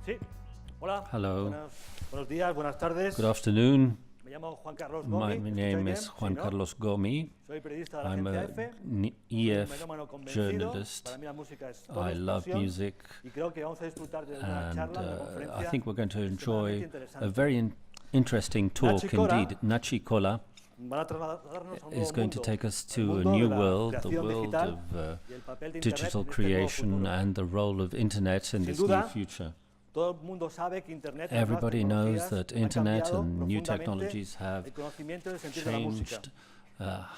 Sí. Hola. Hello. Buenos días, buenas tardes. Good afternoon. Me llamo Juan Carlos Gomi. My name is Juan Carlos Gomi. Soy periodista de la I'm agencia F. an EF journalist. Para mí la música es toda I love explosión. music, Y creo que vamos a disfrutar de una and charla, una I conferencia think we're going to enjoy extremadamente a very interesting talk Nacho y Cora indeed. Nacho Cora van a trasladarnos a un is nuevo going to mundo, take us el to a mundo new de la world, the creación world digital of y el papel de Internet digital en este nuevo creation futuro. and the role of internet in this new duda, future. Todo el mundo sabe que Internet y las nuevas Everybody knows tecnologías that han internet cambiado and new profundamente technologies have el conocimiento del sentido de la música. changed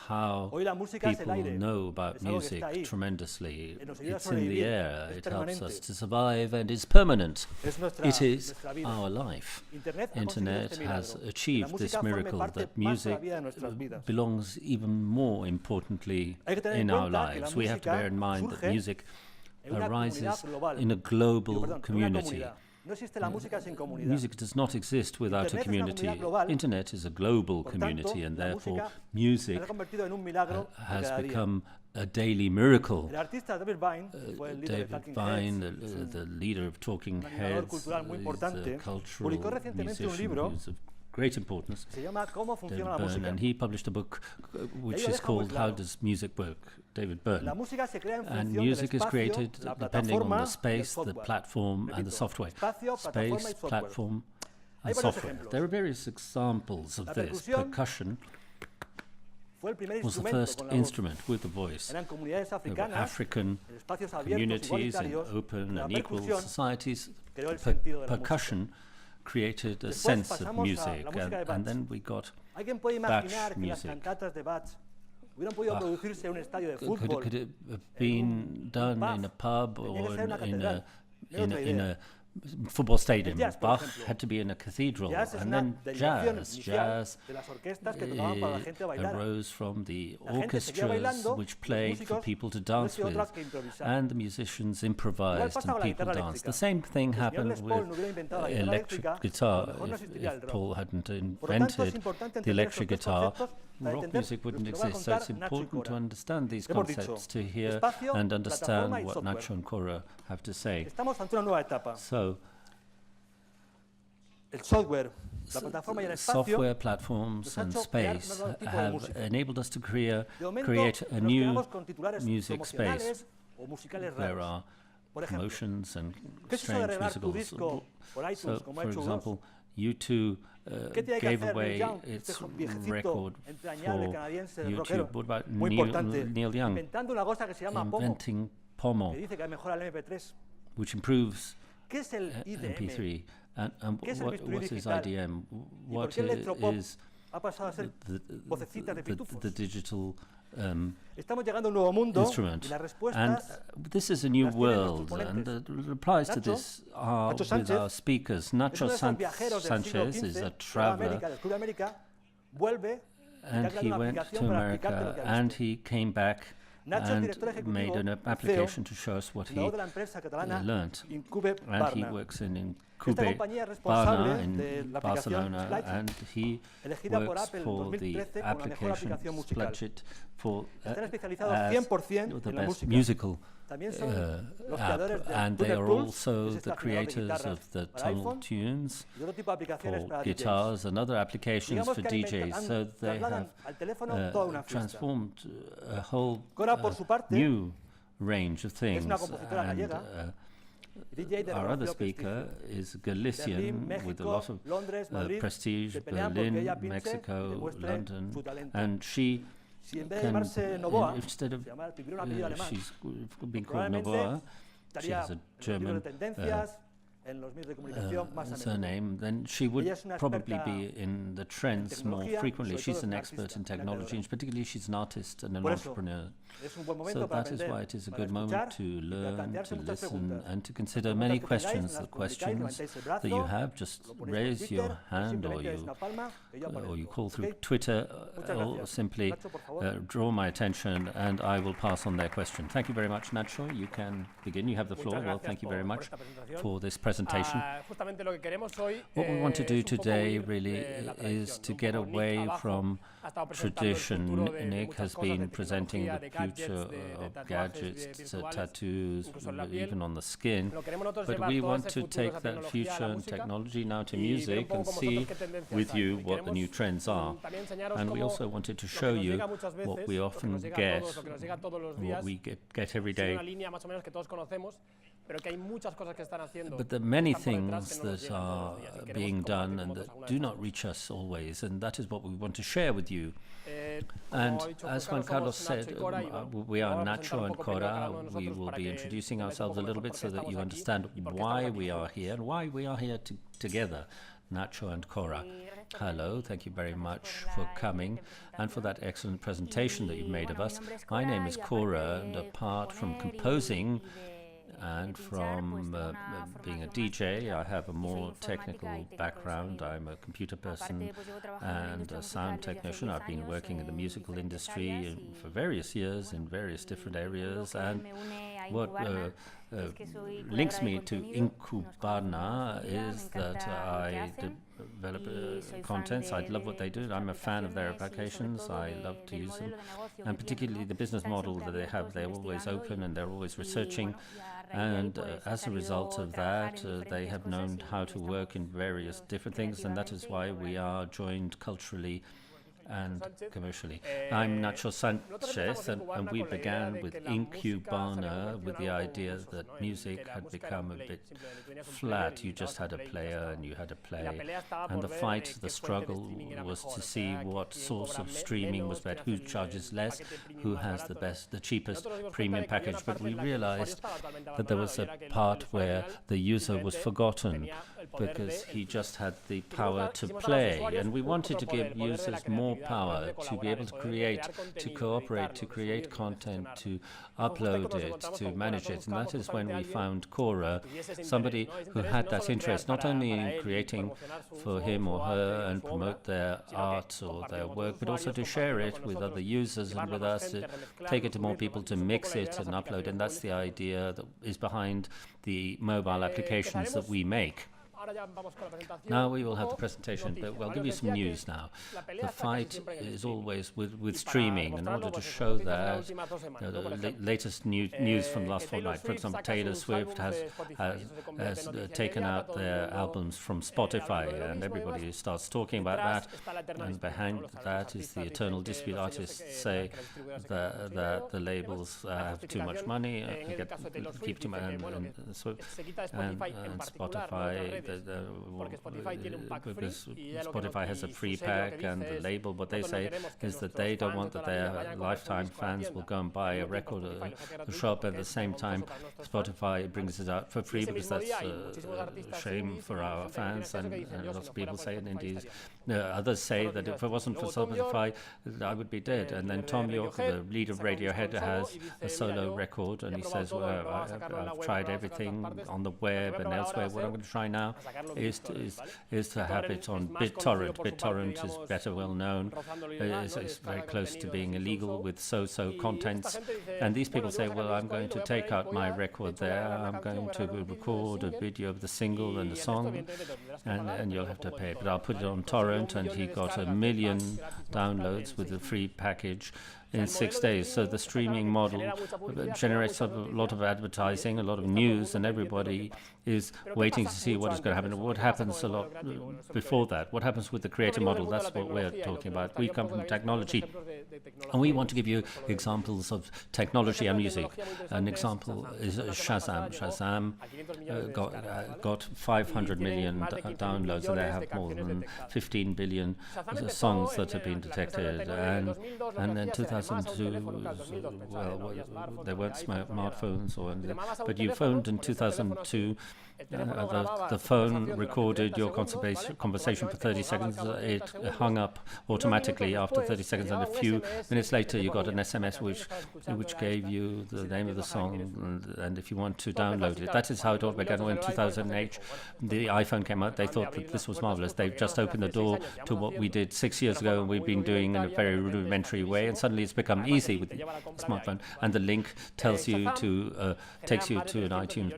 how Hoy la música es el people aire, know about es algo que music está ahí, tremendously. nos ayuda a It's in the sobrevivir, air, es it helps permanente. us to survive and is permanent. Es nuestra, It is nuestra vida. our life. Internet ha conseguido Internet este has milagro, que la achieved this música forme miracle parte that más music todavía de nuestras vidas. belongs even more importantly Hay que tener en in our cuenta que la lives. We have to bear in mind that surge music en una arises comunidad global. in a global En una community. comunidad. No existe la música sin comunidad. Music does not exist without a Internet es una community. comunidad global. Internet is a global Por community, tanto, and la therefore música music se ha convertido en un milagro de has cada día. become a daily miracle. El artista David Vine, que fue el líder de David Talking Vine, Heads, the leader of Talking animador Heads, cultural muy is importante, a cultural publicó recientemente un musician libro who's of great importance, se llama ¿Cómo David funciona la Byrne, música? and he published a book which Ello is deja muy called How claro. Does Music Work? David Byrne. La música se crea en And función del music is espacio, created la depending on plataforma the y el space, the software. platform, and the Repito, software. espacio, plataforma y Space, software. platform, Hay and varios software. ejemplos. There are various examples of La this. percusión Percussion Fue el primer was the instrumento first con la voz. instrument with the voice. Eran comunidades There were africanas African en espacios abiertos communities and igualitarios. open La and equal percusión societies. creó el sentido de la Percussion created a Después sense of pasamos a music, la música de Bach. and then we got ¿Alguien puede Bach imaginar que las music. cantatas de Bach hubieran podido producirse en un estadio de Could fútbol? it have been done in a pub Tenía que or ser una in catedral. No in otra in idea. a football stadium? jazz, por Bach ejemplo. had to be in a cathedral, Jazz es and una then derivación jazz inicial de las orquestas que tocaban para la gente a bailar. arose from the La gente seguía orchestras bailando, which los played for músicos people to no dance hacía with, otra que improvisar. and the musicians Igual improvised pasa and con la people guitarra danced. The eléctrica. same thing Si el señor happened Les Paul no with hubiera inventado la guitarra electric eléctrica, a guitar. lo mejor no If existiría el rock. Paul hadn't Por lo tanto, es invented importante the entender electric estos tres guitar, conceptos para rock entender music lo wouldn't que nos va a exist. So it's contar Nacho y important to Cora. understand these Hemos concepts, dicho, to hear espacio, and plataforma understand y what software. Nacho and Cora have to say. Estamos ante una nueva etapa. So, El software, la plataforma y el espacio software platforms nos ha and hecho crear space un nuevo tipo de have música. enabled us to create De momento, create a nos new quedamos con titulares music space. promocionales o musicales There raros. are Por ejemplo, promotions and ¿qué es eso de strange regalar tu musicals. disco por iTunes, So, como ha for hecho example, U2 ¿Qué tiene que gave hacer away Neil Young, este its viejecito record entrañable for canadiense YouTube. rockero? What about Muy Neil, importante, Neil Young inventando una cosa que se llama Pomo, inventing Pomo, que dice que mejora el MP3. which improves ¿Qué es el IDM? MP3? And ¿Qué es el bisturí what is digital? IDM? ¿Y por What qué el electropop is ha pasado a ser vocecitas de pitufos? the digital Estamos llegando a un nuevo mundo instrument? y las And respuestas this is a new las tienen nuestros world, ponentes. and the replies to Nacho, this are Nacho with Sánchez, our speakers. es Nacho uno de esos viajeros del siglo Sánchez is XV, a fue a traveler, América, descubre América, vuelve y and ha creado he una went aplicación to para explicarte lo que America, ha and visto. he came back Nacho es director and made ejecutivo an CEO, application to show us what he fundador de la empresa catalana learnt. And he Inqbarna. works in Esta compañía es responsable Inqbarna de in la aplicación Barcelona, Splitch, and he elegida por works Apple en for the 2013 como la mejor application aplicación musical. Splitch for Están especializados as 100% the en la best música. musical También son los app, creadores de and they Tuner are Tools, also que es este the afinador de creators guitarras of the para tonal iPhone, tunes y otro tipo de aplicaciones for para guitars and other applications Digamos for que han DJs. han So they trasladan have al teléfono toda una fiesta. transformed a whole Cora, por su parte, new range of things. una compositora And gallega, DJ de our other reconocido speaker prestigio. is Galician Berlín, with a México, lot of Londres, Madrid, prestige, se pelean porque Berlin, ella pinche y Mexico, demuestre London, su talento. and she Si en vez de can, llamarse Novoa, instead of se llama, tuviera un apellido alemán, she's been called probablemente Novoa, she estaría has a en los libros German de tendencias, en los medios de comunicación más a menudo. surname, then she would Ella es una probably experta be in the trends more tecnología, frequently. sobre She's todo es an una expert artista, in una technology, creadora. and particularly she's an artist and an Por eso, entrepreneur. es un buen So momento para that is aprender, why it is a para good moment escuchar to y para learn, plantearse to muchas listen, preguntas. and to consider Las many preguntas que tengáis, questions. las The publicáis, questions levantáis el that you brazo, have, just lo ponéis por raise Twitter, your o hand, or simplemente es you una palma, que yo or you aparezco, call through ¿ok? Twitter, Muchas or gracias. simply Nacho, por favor. draw my attention, and I will pass on their question. Thank you very much, Nacho. You can begin. You have the floor. Muchas Well, gracias thank you very por much esta presentación. for this presentation. presentation. Justamente lo que queremos hoy, What we want to do es un poco today huir really de la is tradición, to ¿no? get Un poco Nick away abajo from ha estado presentando el tradition. futuro de Nick muchas has cosas, de been presenting tecnología, the de gadgets, future de of tatuajes gadgets, virtuales, tattoos, incluso en la piel. even on the skin. Lo queremos nosotros But llevar we todo want ese to futuro, take esa that tecnología a future la and música technology now to y ver un music poco and con see vosotros qué tendencias with hay. you Y what the new queremos, trends are. también enseñaros And we cómo also wanted to lo que show nos you llega muchas what veces, we lo que often nos llega a get, todos, lo que nos llega todos los what días, we get every sigue day. una línea más o menos que todos conocemos, pero que hay muchas cosas que están haciendo. But there are many están por detrás things que no nos that llegan todos are los días y queremos being compartir done con and vosotros that algunas do de not estas reach us always, and that is what we want to share with you. Como And ha dicho as Juan Juan Carlos said, Nacho y Cora, y bueno, we are vamos a Nacho presentar un and poco primero a cada Cora. uno de We nosotros will para be que introducing entendáis un ourselves poco a little mejor bit por so qué that you estamos aquí understand y por qué why estamos we aquí are juntos. here and why we are here together, Nacho and Cora. Hello, thank you very much for coming and for that excellent presentation that you've made of us. My name is Cora, and apart from composing and from being a DJ, I have a more technical background. I'm a computer person and a sound technician. I've been working in the musical industry for various years in various different areas, and what links me to Inqbarna is that I develop contents. I love what they do. I'm a fan of their applications. I love to use them, and particularly the business model that they have. They're always open and they're always researching, and as a result of that, they have known how to work in various different things, and that is why we are joined culturally and commercially. I'm Nacho Sánchez, and we began with Inqbarna with the idea that music had become a bit flat. You just had a player and you had to play, and the fight, the struggle was to see what source of streaming was better, who charges less, who has the cheapest premium package. But we realized that there was a part where the user was forgotten because he just had the power to play, and we wanted to give users more power to be able to create, to cooperate, to create content, to upload it, to manage it. And that is when we found Cora, somebody who had that interest, not only in creating for him or her and promote their art or their work, but also to share it with other users and with us, to take it to more people, to mix it and upload. And that's the idea that is behind the mobile applications that we make. Now we will have the presentation, but we'll give you some news now. The fight is always with streaming. In order to show that, the latest news from last fortnight, for example, Taylor Swift has taken out their albums from Spotify, and everybody starts talking about that. And behind that is the eternal dispute. Artists say that the labels have too much money, keep too much, and Spotify. Because Spotify has a free pack, and the label, what they say is that they don't want that their lifetime fans will go and buy a record at the shop. At the same time, Spotify brings it out for free because that's a shame for our fans, and lots of people say it. Indeed, others say that if it wasn't for Spotify, I would be dead. And then Tom York, the leader of Radiohead, has a solo record, and he says, well, I've tried everything on the web and elsewhere. What I'm going to try now is to have it on BitTorrent. BitTorrent is better well known. It's very close to being illegal with so-so contents. And these people say, well, I'm going to take out my record there. I'm going to record a video of the single and the song, and you'll have to pay. But I'll put it on torrent, and he got 1 million downloads with the free package in 6 days. So the streaming model generates a lot of advertising, a lot of news, and everybody is waiting to see what is going to happen. What happens a lot before that? What happens with the creator model? That's what we're talking about. We come from technology, and we want to give you examples of technology and music. An example is Shazam. Shazam got 500 million downloads, and they have more than 15 billion songs that have been detected. And then 2002, well, there weren't smartphones or anything, but you phoned in 2002. The phone recorded your conversation for 30 seconds. It hung up automatically after 30 seconds, and a few minutes later you got an SMS which gave you the name of the song, and if you want to download it. That is how it all began. When 2008 the iPhone came out, they thought that this was marvelous. They've just opened the door to what we did 6 years ago, and we've been doing in a very rudimentary way, and suddenly it's become easy with the smartphone, and the link tells you to takes you to an iTunes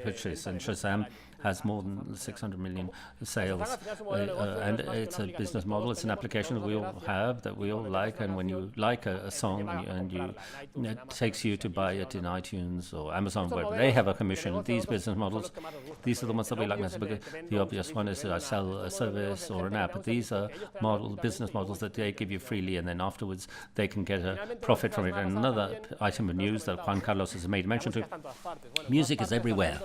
purchase. And Shazam has more than 600 million sales. And it's a business model, it's an application that we all have, that we all like, and when you like a song it takes you to buy it in iTunes or Amazon, where they have a commission. These business models, these are the ones that we like most, because the obvious one is that I sell a service or an app, but these are business models that they give you freely, and then afterwards they can get a profit from it. And another item of news that Juan Carlos has made mention to, music is everywhere.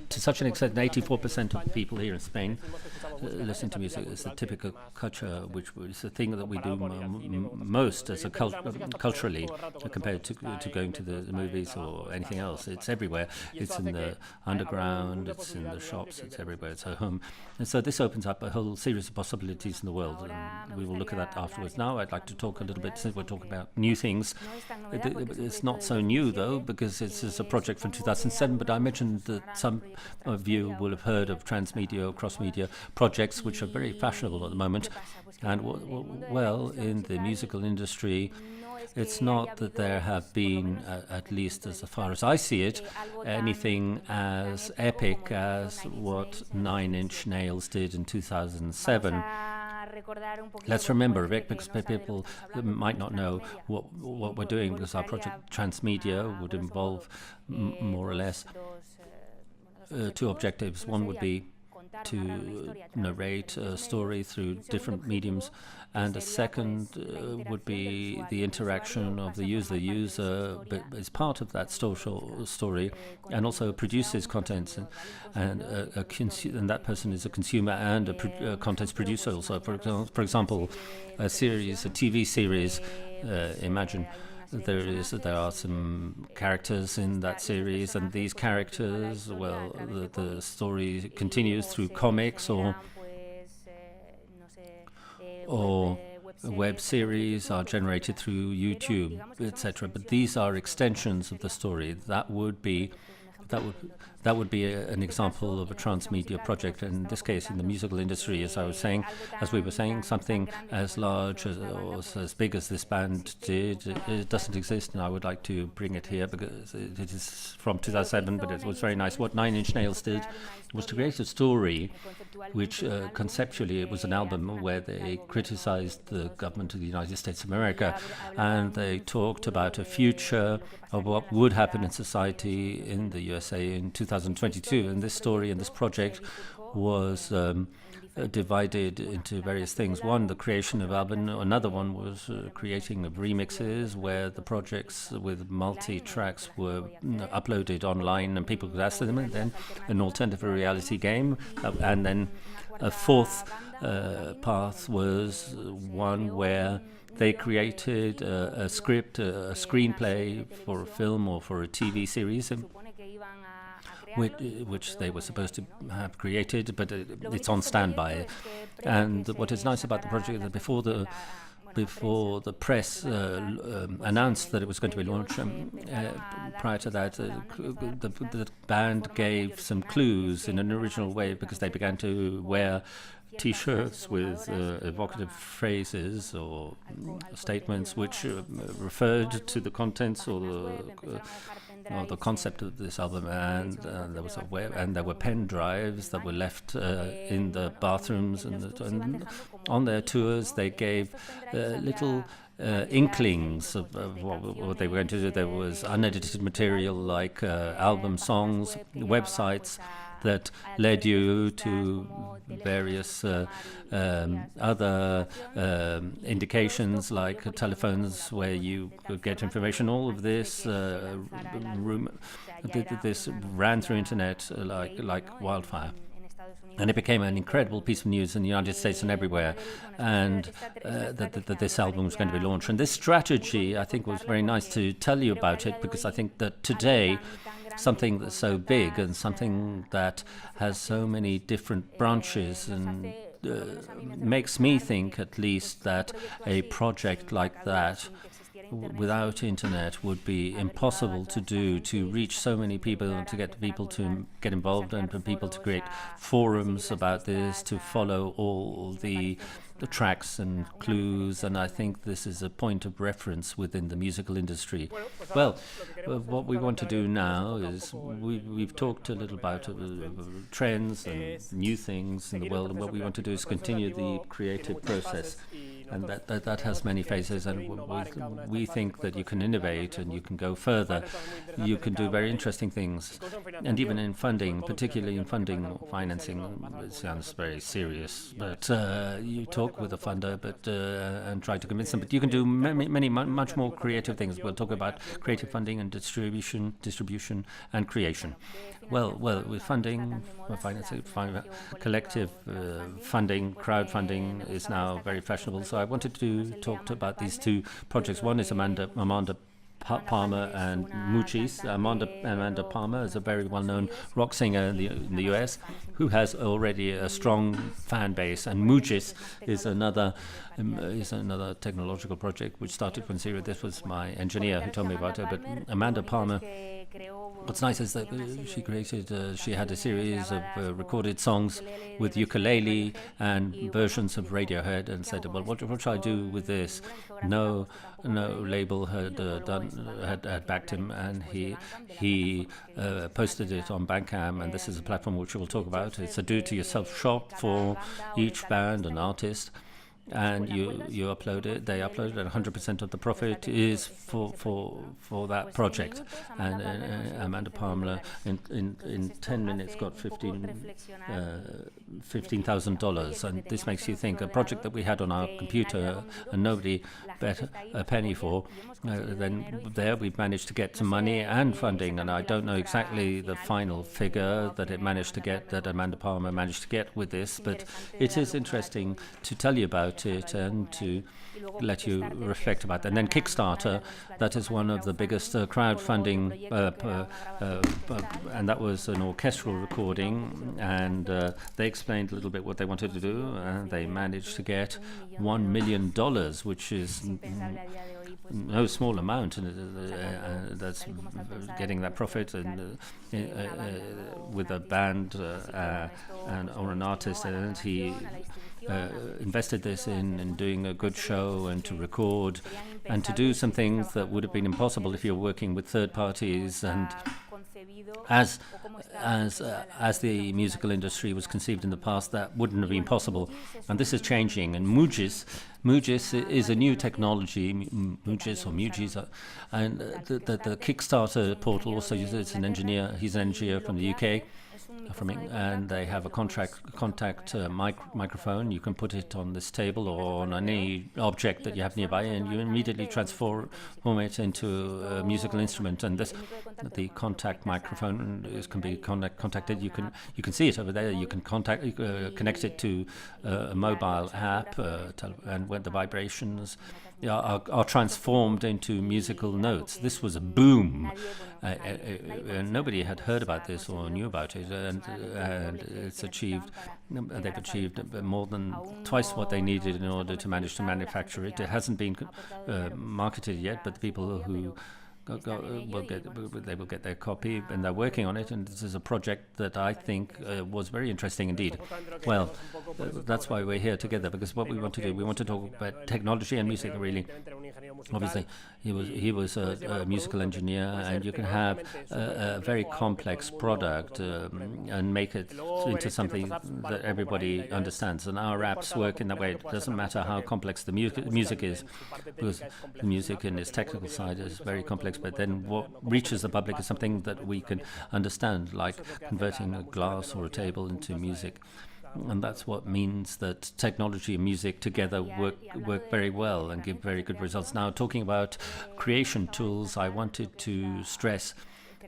To such an extent, 84% of people here in Spain listen to music. It's the typical culture, which is the thing that we do most as a culturally, compared to going to the movies or anything else. It's everywhere. It's in the underground, it's in the shops, it's everywhere, it's at home. And so this opens up a whole series of possibilities in the world, and we will look at that afterwards. Now I'd like to talk a little bit, since we're talking about new things. It's not so new though, because it's a project from 2007, but I mentioned that some of you will have heard of transmedia or cross-media projects, which are very fashionable at the moment. And well, in the musical industry, it's not that there have been, at least as far as I see it, anything as epic as what Nine Inch Nails did in 2007. Let's remember, because people might not know what we're doing, because our project Transmedia would involve more or less two objectives. One would be to narrate a story through different mediums, and a second would be the interaction of the user. The user is part of that social story and also produces content, and that person is a consumer and a contents producer also. For example, a TV series, imagine there are some characters in that series, and these characters, well, the story continues through comics or web series are generated through YouTube, etc. But these are extensions of the story. That would be an example of a transmedia project. And in this case, in the musical industry, as we were saying, something as large or as big as this band did, it doesn't exist, and I would like to bring it here because it is from 2007, but it was very nice. What Nine Inch Nails did was to create a story which conceptually it was an album where they criticized the government of the United States of America, and they talked about a future of what would happen in society in the USA in 2022. And this story and this project was divided into various things. One, the creation of album. Another one was creating of remixes, where the projects with multi-tracks were uploaded online and people could access them. And then an alternative reality game. And then a fourth path was one where they created a script, a screenplay for a film or for a TV series, which they were supposed to have created, but it's on standby. And what is nice about the project is that before the press announced that it was going to be launched, prior to that, the band gave some clues in an original way, because they began to wear T-shirts with evocative phrases or statements which referred to the contents or the concept of this album, and there were pen drives that were left in the bathrooms, and on their tours they gave little inklings of what they were going to do. There was unedited material like album songs, websites that led you to various other indications, like telephones where you could get information. All of this this ran through internet like wildfire. And it became an incredible piece of news in the United States and everywhere, and that this album was going to be launched. And this strategy, I think, was very nice to tell you about it, because I think that today, something that's so big and something that has so many different branches, and makes me think, at least, that a project like that without internet would be impossible to do, to reach so many people and to get people to get involved, and for people to create forums about this, to follow all the the tracks and clues, and I think this is a point of reference within the musical industry. Well, what we want to do now is we've talked a little about trends and new things in the world, and what we want to do is continue the creative process. And that has many phases, and we think that you can innovate and you can go further. You can do very interesting things, and even in funding, particularly in funding or financing, it sounds very serious, but you talk with a funder and try to convince them, but you can do much more creative things. We'll talk about creative funding and distribution and creation. Well, with funding, financing, collective funding, crowdfunding is now very fashionable. So I wanted to talk about these two projects. One is Amanda Palmer and Muchis. Amanda Palmer is a very well-known rock singer in the US who has already a strong fan base, and Muchis is another technological project which started from zero. This was my engineer who told me about it. But Amanda Palmer, what's nice is that she had a series of recorded songs with ukulele and versions of Radiohead, and said, well, what shall I do with this? No label had backed him, and he posted it on Bandcamp, and this is a platform which we'll talk about. It's a do-it-yourself shop for each band and artist, and you upload it, they upload it, and 100% of the profit is for that project. And Amanda Palmer in 10 minutes got $15,000, and this makes you think, a project that we had on our computer and nobody bet a penny for, then there we've managed to get some money and funding, and I don't know exactly the final figure that Amanda Palmer managed to get with this, but it is interesting to tell you about it and to let you reflect about that. And then Kickstarter, that is one of the biggest crowdfunding, and that was an orchestral recording, and they explained a little bit what they wanted to do, and they managed to get $1 million, which is no small amount, and that's getting that profit, and with a band or an artist, and he invested this in doing a good show and to record and to do some things that would have been impossible if you're working with third parties. And as the musical industry was conceived in the past, that wouldn't have been possible, and this is changing. And Mugis is a new technology, Mugis, and the Kickstarter portal also uses. It's an engineer. He's an engineer from the UK. And they have a contact microphone. You can put it on this table or on any object that you have nearby, and you immediately transform it into a musical instrument. And the contact microphone can be contacted. You can see it over there. You can connect it to a mobile app, and when the vibrations are transformed into musical notes. This was a boom. Nobody had heard about this or knew about it, and they've achieved more than twice what they needed in order to manage to manufacture it. It hasn't been marketed yet, but the people who will get their copy, and they're working on it, and this is a project that I think was very interesting indeed. Well, that's why we're here together, because what we want to do, we want to talk about technology and music, really. Obviously, he was a musical engineer, and you can have a very complex product and make it into something that everybody understands. And our apps work in that way. It doesn't matter how complex the music is, because the music in its technical side is very complex, but then what reaches the public is something that we can understand, like converting a glass or a table into music. And that's what means that technology and music together work very well and give very good results. Now, talking about creation tools, I wanted to stress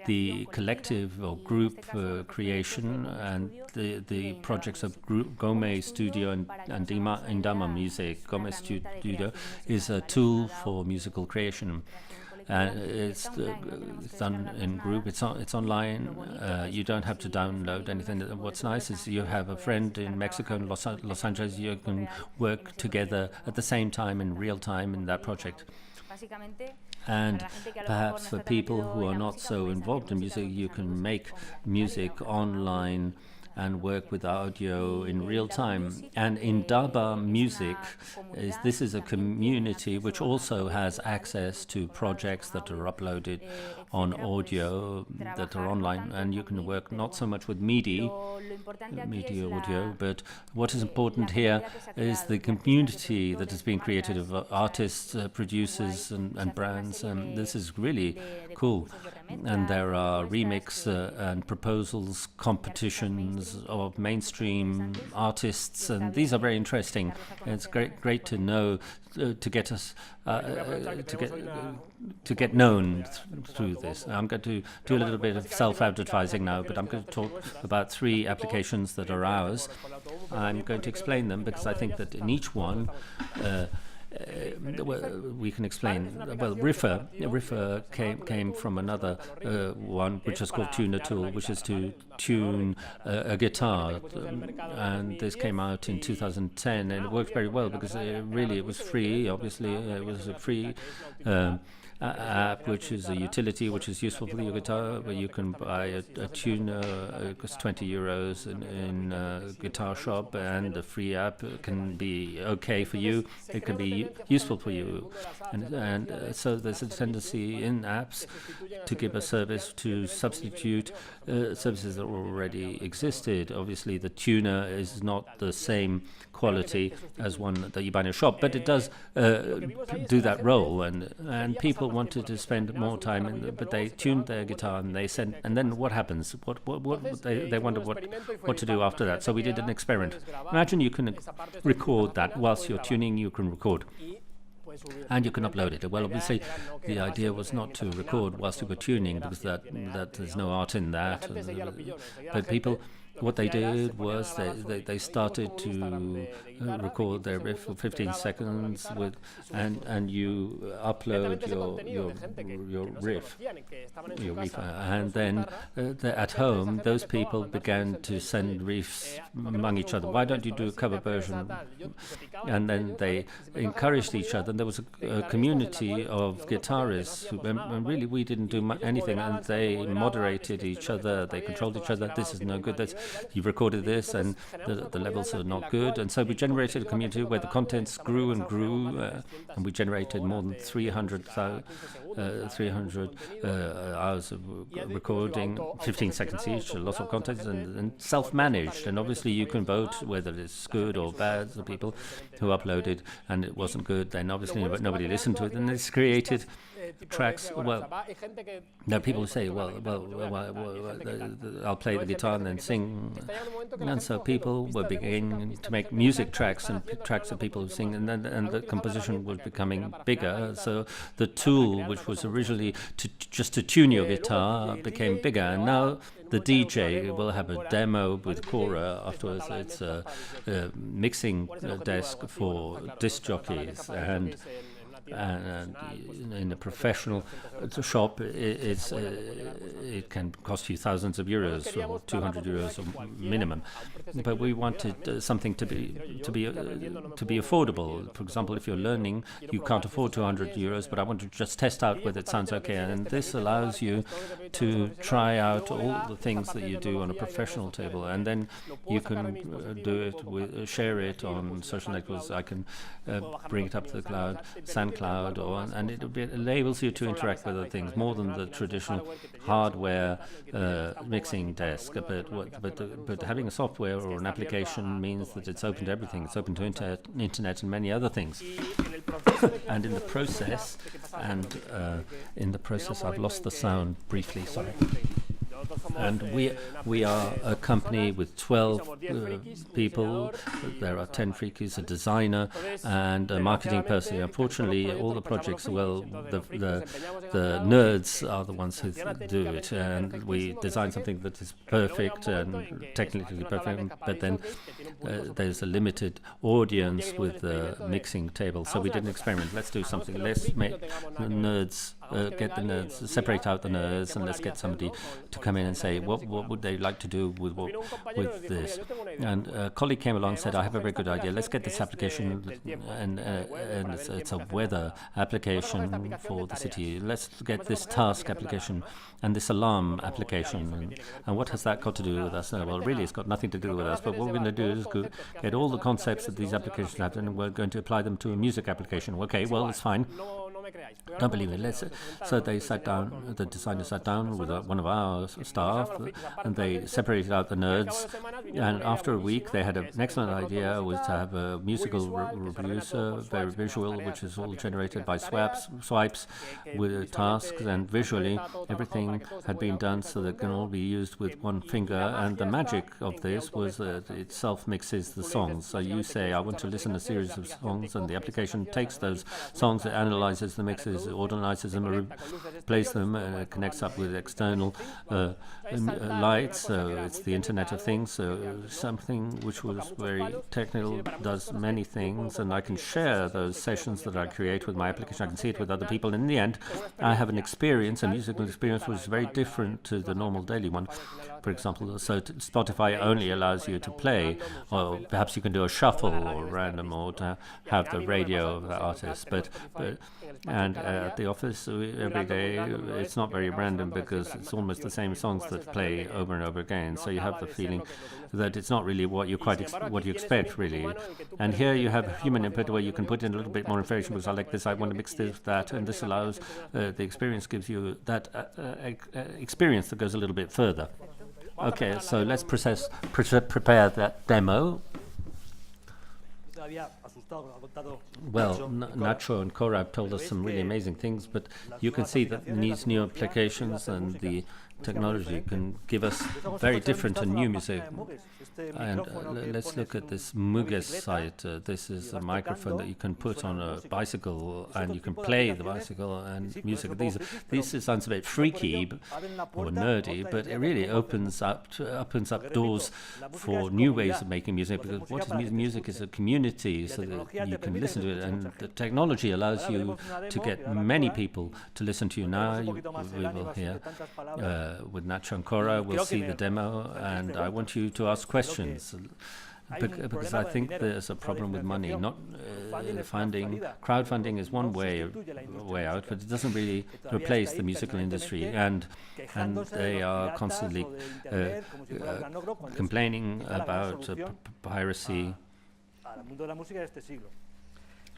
the collective or group creation, and the projects of group Gomi Studio and Inqbarna Music. Gomi Studio is a tool for musical creation. It's done in group. It's online. You don't have to download anything. What's nice is you have a friend in Mexico and Los Angeles. You can work together at the same time in real time in that project. And perhaps for people who are not so involved in music, you can make music online and work with audio in real time. And Inqbarna Music, this is a community which also has access to projects that are uploaded on audio, that are online, and you can work not so much with media audio, but what is important here is the community that is being created of artists, producers and brands. This is really cool. And there are remix and proposals, competitions of mainstream artists, and these are very interesting. It's great to know, to get us to get known through this. I'm going to do a little bit of self-advertising now, but I'm going to talk about 3 applications that are ours. I'm going to explain them because I think that in each one we can explain. Well, Riffer came from another one, which is called Tuner Tool, which is to tune a guitar, and this came out in 2010, and it worked very well because it was free. Obviously, it was a free app, which is a utility which is useful for your guitar, where you can buy a tuner. It costs 20 euros in a guitar shop, and the free app can be okay for you. It can be useful for you, and so there's a tendency in apps to give a service to substitute services that already existed. Obviously, the tuner is not the same quality as one that you buy in a shop, but it does do that role, and people wanted to spend more time but they tuned their guitar and they sent, and then what happens? They wonder what to do after that. So we did an experiment. Imagine you can record that whilst you're tuning. You can record and you can upload it. Well, obviously the idea was not to record whilst you were tuning, because that there's no art in that, but people, what they did was they started to record their riff for 15 seconds and you upload your riff, and then at home those people began to send riffs among each other. Why don't you do a cover version? And then they encouraged each other, and there was a community of guitarists and really we didn't do anything, and they moderated each other, they controlled each other. This is no good, you've recorded this and the levels are not good. And so we generated a community where the contents grew and grew, and we generated more than 300 hours of recording, 15 seconds each, a lot of content, and self-managed. And obviously you can vote whether it's good or bad. The people who uploaded and it wasn't good, then obviously nobody listened to it, and it's created tracks. Well, there are people who say, well, I'll play the guitar and then sing, and so people were beginning to make music tracks and tracks of people who sing, and the composition was becoming bigger. So the tool, which was originally just to tune your guitar, became bigger, and now the DJ will have a demo with Cora afterwards. It's a mixing desk for disc jockeys, and in a professional shop, it can cost you thousands of euros, or 200 euros minimum. But we wanted something to be affordable. For example, if you're learning, you can't afford 200 euros, but I want to just test out whether it sounds okay. And this allows you to try out all the things that you do on a professional table, and then you can do it share it on social networks. I can bring it up to the cloud, SoundCloud, and it enables you to interact with other things more than the traditional hardware mixing desk. But having a software or an application means that it's open to everything. It's open to internet and many other things. And in the process, I've lost the sound briefly. Sorry. And we are a company with 12 people. There are 10 freakies, a designer, and a marketing person. Unfortunately, all the projects, the nerds are the ones who do it, and we design something that is perfect and technically perfect, but then there's a limited audience with the mixing table. So we did an experiment. Let's do something. Let's make the nerds get the nerds, separate out the nerds, and let's get somebody to come in and say what would they like to do with this. And a colleague came along and said, I have a very good idea. Let's get this application, and it's a weather application for the city. Let's get this task application and this alarm application. And what has that got to do with us? Well, really, it's got nothing to do with us. But what we're going to do is get all the concepts that these applications have, and we're going to apply them to a music application. Okay, well, it's fine. Don't believe it. So they sat down, the designers sat down with one of our staff, and they separated out the nerds. And after a week, they had an excellent idea, was to have a musical reproducer, very visual, which is all generated by swipes with tasks, and visually everything had been done so that it can all be used with one finger. And the magic of this was that it self-mixes the songs. So you say, I want to listen to a series of songs, and the application takes those songs, it analyzes the mixes, it organizes them, replaces them, connects up with external lights. So it's the Internet of Things. So something which was very technical does many things, and I can share those sessions that I create with my application. I can see it with other people. In the end, I have an experience, a musical experience, which is very different to the normal daily one. For example, so Spotify only allows you to play, or perhaps you can do a shuffle or random, or to have the radio of the artist. And at the office every day, it's not very random because it's almost the same songs that play over and over again. So you have the feeling that it's not really what you expect, really. And here you have human input where you can put in a little bit more information, because I like this, I want to mix this, that, and this allows the experience, gives you that experience that goes a little bit further. Okay, so let's prepare that demo. Well, Nacho and Cora have told us some really amazing things, but you can see that these new applications and the technology can give us very different and new music. And let's look at this Muges site. This is a microphone that you can put on a bicycle, and you can play the bicycle and music. These sounds a bit freaky or nerdy, but it really opens up doors for new ways of making music. Because what is music is a community, so that you can listen to it, and the technology allows you to get many people to listen to you. Now we will hear with Nacho and Cora. We'll see the demo, and I want you to ask questions. Because I think there's a problem with money. Not crowdfunding is one way out, but it doesn't really replace the musical industry. And they are constantly complaining about piracy.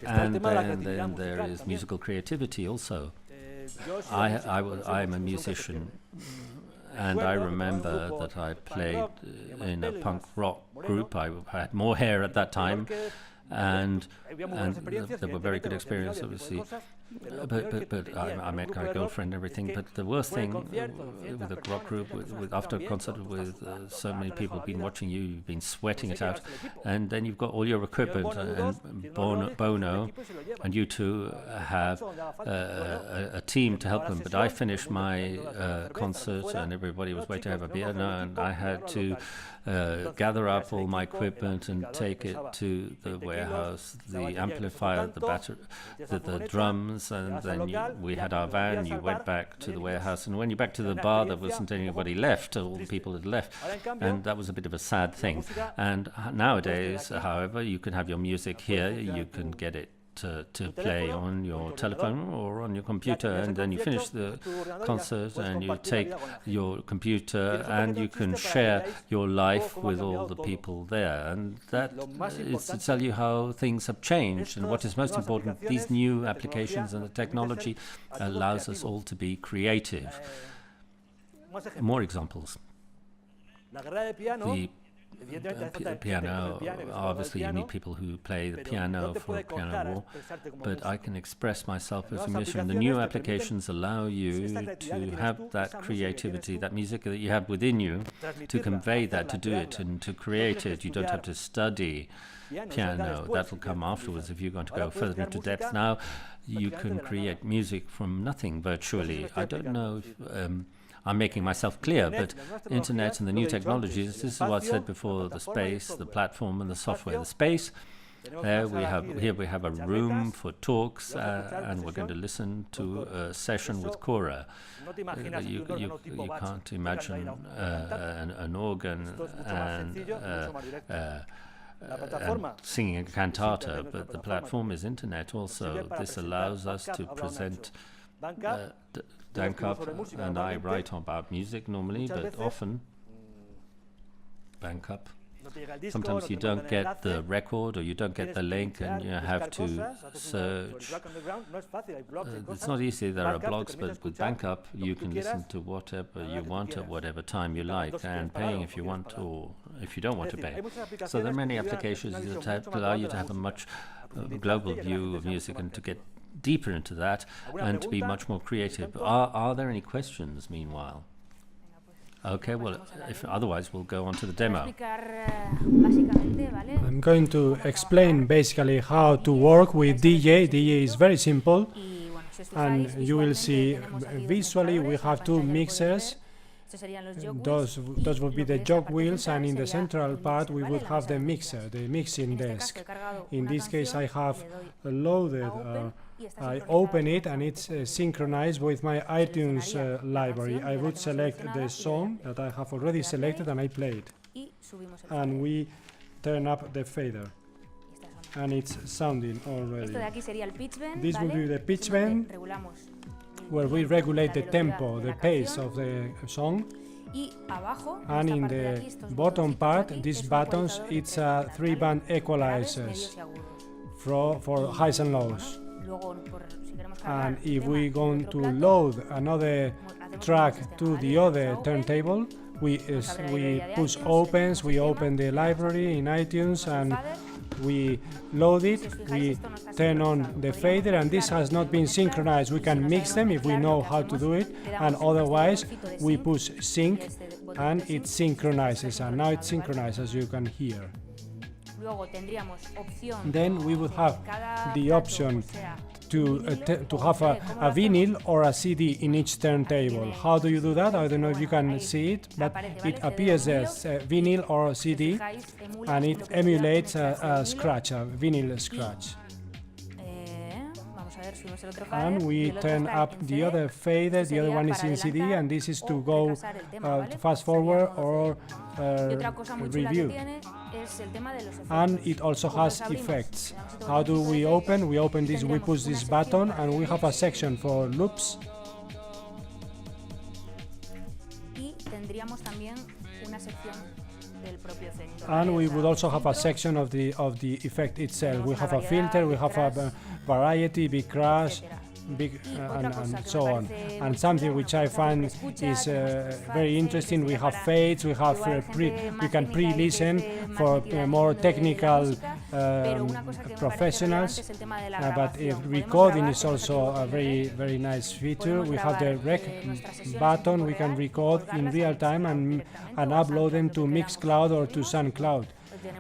And then there is musical creativity also. I'm a musician. And I remember that I played in a punk rock group. I had more hair at that time, and there were very good experiences, obviously. But I met my girlfriend and everything. But the worst thing with a rock group, after a concert with so many people been watching you, you've been sweating it out, and then you've got all your equipment, and Bono and you two have a team to help them. But I finished my concert, and everybody was waiting to have a beer, and I had to gather up all my equipment and take it to the warehouse, the amplifier, the battery, the drums, and then we had our van. You went back to the warehouse, and when you're back to the bar, there wasn't anybody left. All the people had left, and that was a bit of a sad thing. And nowadays, however, you can have your music here. You can get it to play on your telephone or on your computer, and then you finish the concert and you take your computer and you can share your life with all the people there. And that is to tell you how things have changed. And what is most important, these new applications and the technology allows us all to be creative. More examples. The piano, obviously you need people who play the piano for piano war, but I can express myself as a musician. The new applications allow you to have that creativity, that music that you have within you, to convey that, to do it and to create it. You don't have to study piano. That will come afterwards if you're going to go further into depth. Now you can create music from nothing virtually. I don't know if I'm making myself clear, but internet and the new technologies, this is what I said before, the space, the platform and the software. The space Here we have a room for talks, and we're going to listen to a session with Cora. You can't imagine an organ and singing a cantata, but the platform is internet also. This allows us to present Bankup, and I write about music normally, but often Bankup. Sometimes you don't get the record or you don't get the link and you have to search. It's not easy, there are blogs, but with Bankup you can listen to whatever you want at whatever time you like, and paying if you want or if you don't want to pay. So there are many applications that allow you to have a much global view of music and to get deeper into that and to be much more creative. Are there any questions meanwhile? Okay, well, otherwise we'll go on to the demo. I'm going to explain basically how to work with DJ. DJ is very simple, and you will see visually we have two mixers. Those would be the jog wheels, and in the central part we would have the mixer, the mixing desk. In this case I have loaded, I open it and it's synchronized with my iTunes library. I would select the song that I have already selected and I play it. And we turn up the fader. And it's sounding already. This will be the pitch bend, where we regulate the tempo, the pace of the song. And in the bottom part, these buttons, it's 3-band equalizers for highs and lows. And if we going to load another track to the other turntable, we push opens, we open the library in iTunes and we load it, we turn on the fader, and this has not been synchronized. We can mix them if we know how to do it, and otherwise we push sync and it synchronizes, and now it's synchronized as you can hear. Then we would have the option to have a vinyl or a CD in each turntable. How do you do that? I don't know if you can see it, but it appears as a vinyl or a CD, and it emulates a scratch, a vinyl scratch. And we turn up the other fader, the other one is in CD, and this is to go fast forward or review. And it also has effects. How do we open? We open this, we push this button, and we have a section for loops. And we would also have a section of the effect itself. We have a filter, we have a variety, big crash, and so on. And something which I find is very interesting, we have fades, we have we can pre-listen for more technical professionals, but recording is also a very nice feature. We have the rec button, we can record in real time and upload them to Mixcloud or to SoundCloud.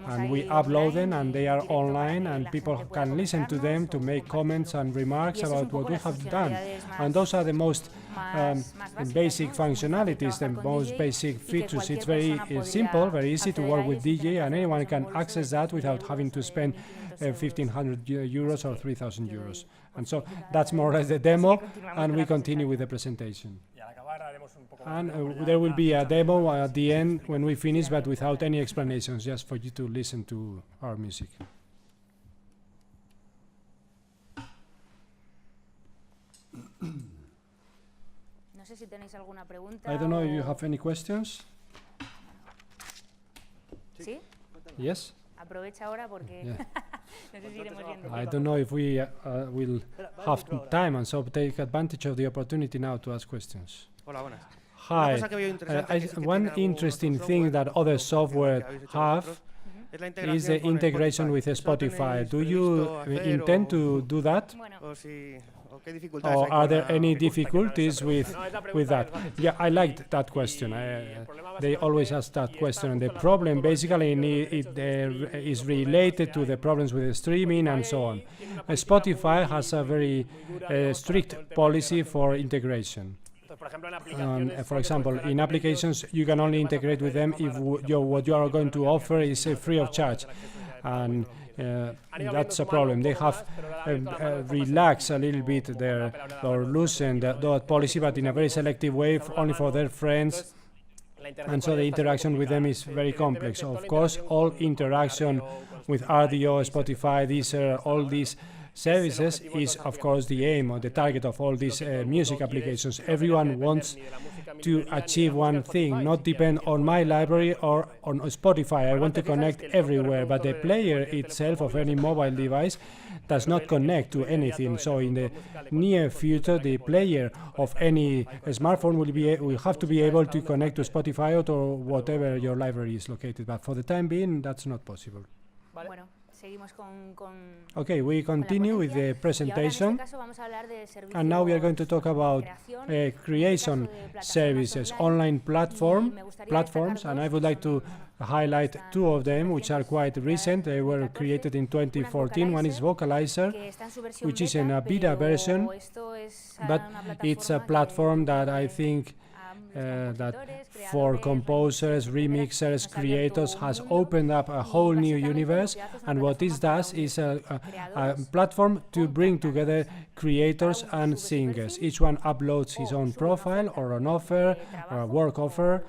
And we upload them and they are online and people can listen to them to make comments and remarks about what we have done. And those are the most basic functionalities, the most basic features. It's very simple, very easy to work with DJ, and anyone can access that without having to spend 1,500 euros or 3,000 euros. And so that's more or less the demo, and we continue with the presentation. And there will be a demo at the end when we finish, but without any explanations, just for you to listen to our music. I don't know if you have any questions. ¿Sí? Yes? Aprovecha ahora porque Yeah. no sé si iremos yendo. I don't know if we will have time, and so take advantage of the opportunity now to ask questions. Hola, buenas. Hi. One interesting thing that other software have is the integration with Spotify. Do you intend to do that? Or are there any difficulties with that? Yeah, I liked that question. They always ask that question. And the problem basically is related to the problems with the streaming and so on. What has a very strict policy for integration. For example, in applications, you can only integrate with them if what you are going to offer is free of charge. and that's a problem. They have relaxed a little bit their or loosened that policy, but in a very selective way, only for their friends. And so the interaction with them is very complex. Of course, all interaction with RDO, Spotify, Deezer, all these services is, of course, the aim or the target of all these music applications. Everyone wants to achieve one thing, not depend on my library or on Spotify. I want to connect everywhere, but the player itself of any mobile device does not connect to anything. So in the near future, the player of any smartphone will have to be able to connect to Spotify or to whatever your library is located. But for the time being, that's not possible. Bueno, seguimos con Okay, we continue with the presentation. And now we are going to talk about creation services, online platforms, and I would like to highlight two of them, which are quite recent. They were created in 2014. One is Vocalizer, which is in a beta version, but it's a platform that I think that for composers, remixers, creators has opened up a whole new universe. And what this does is a platform to bring together creators and singers. Each one uploads his own profile or an offer or a work offer,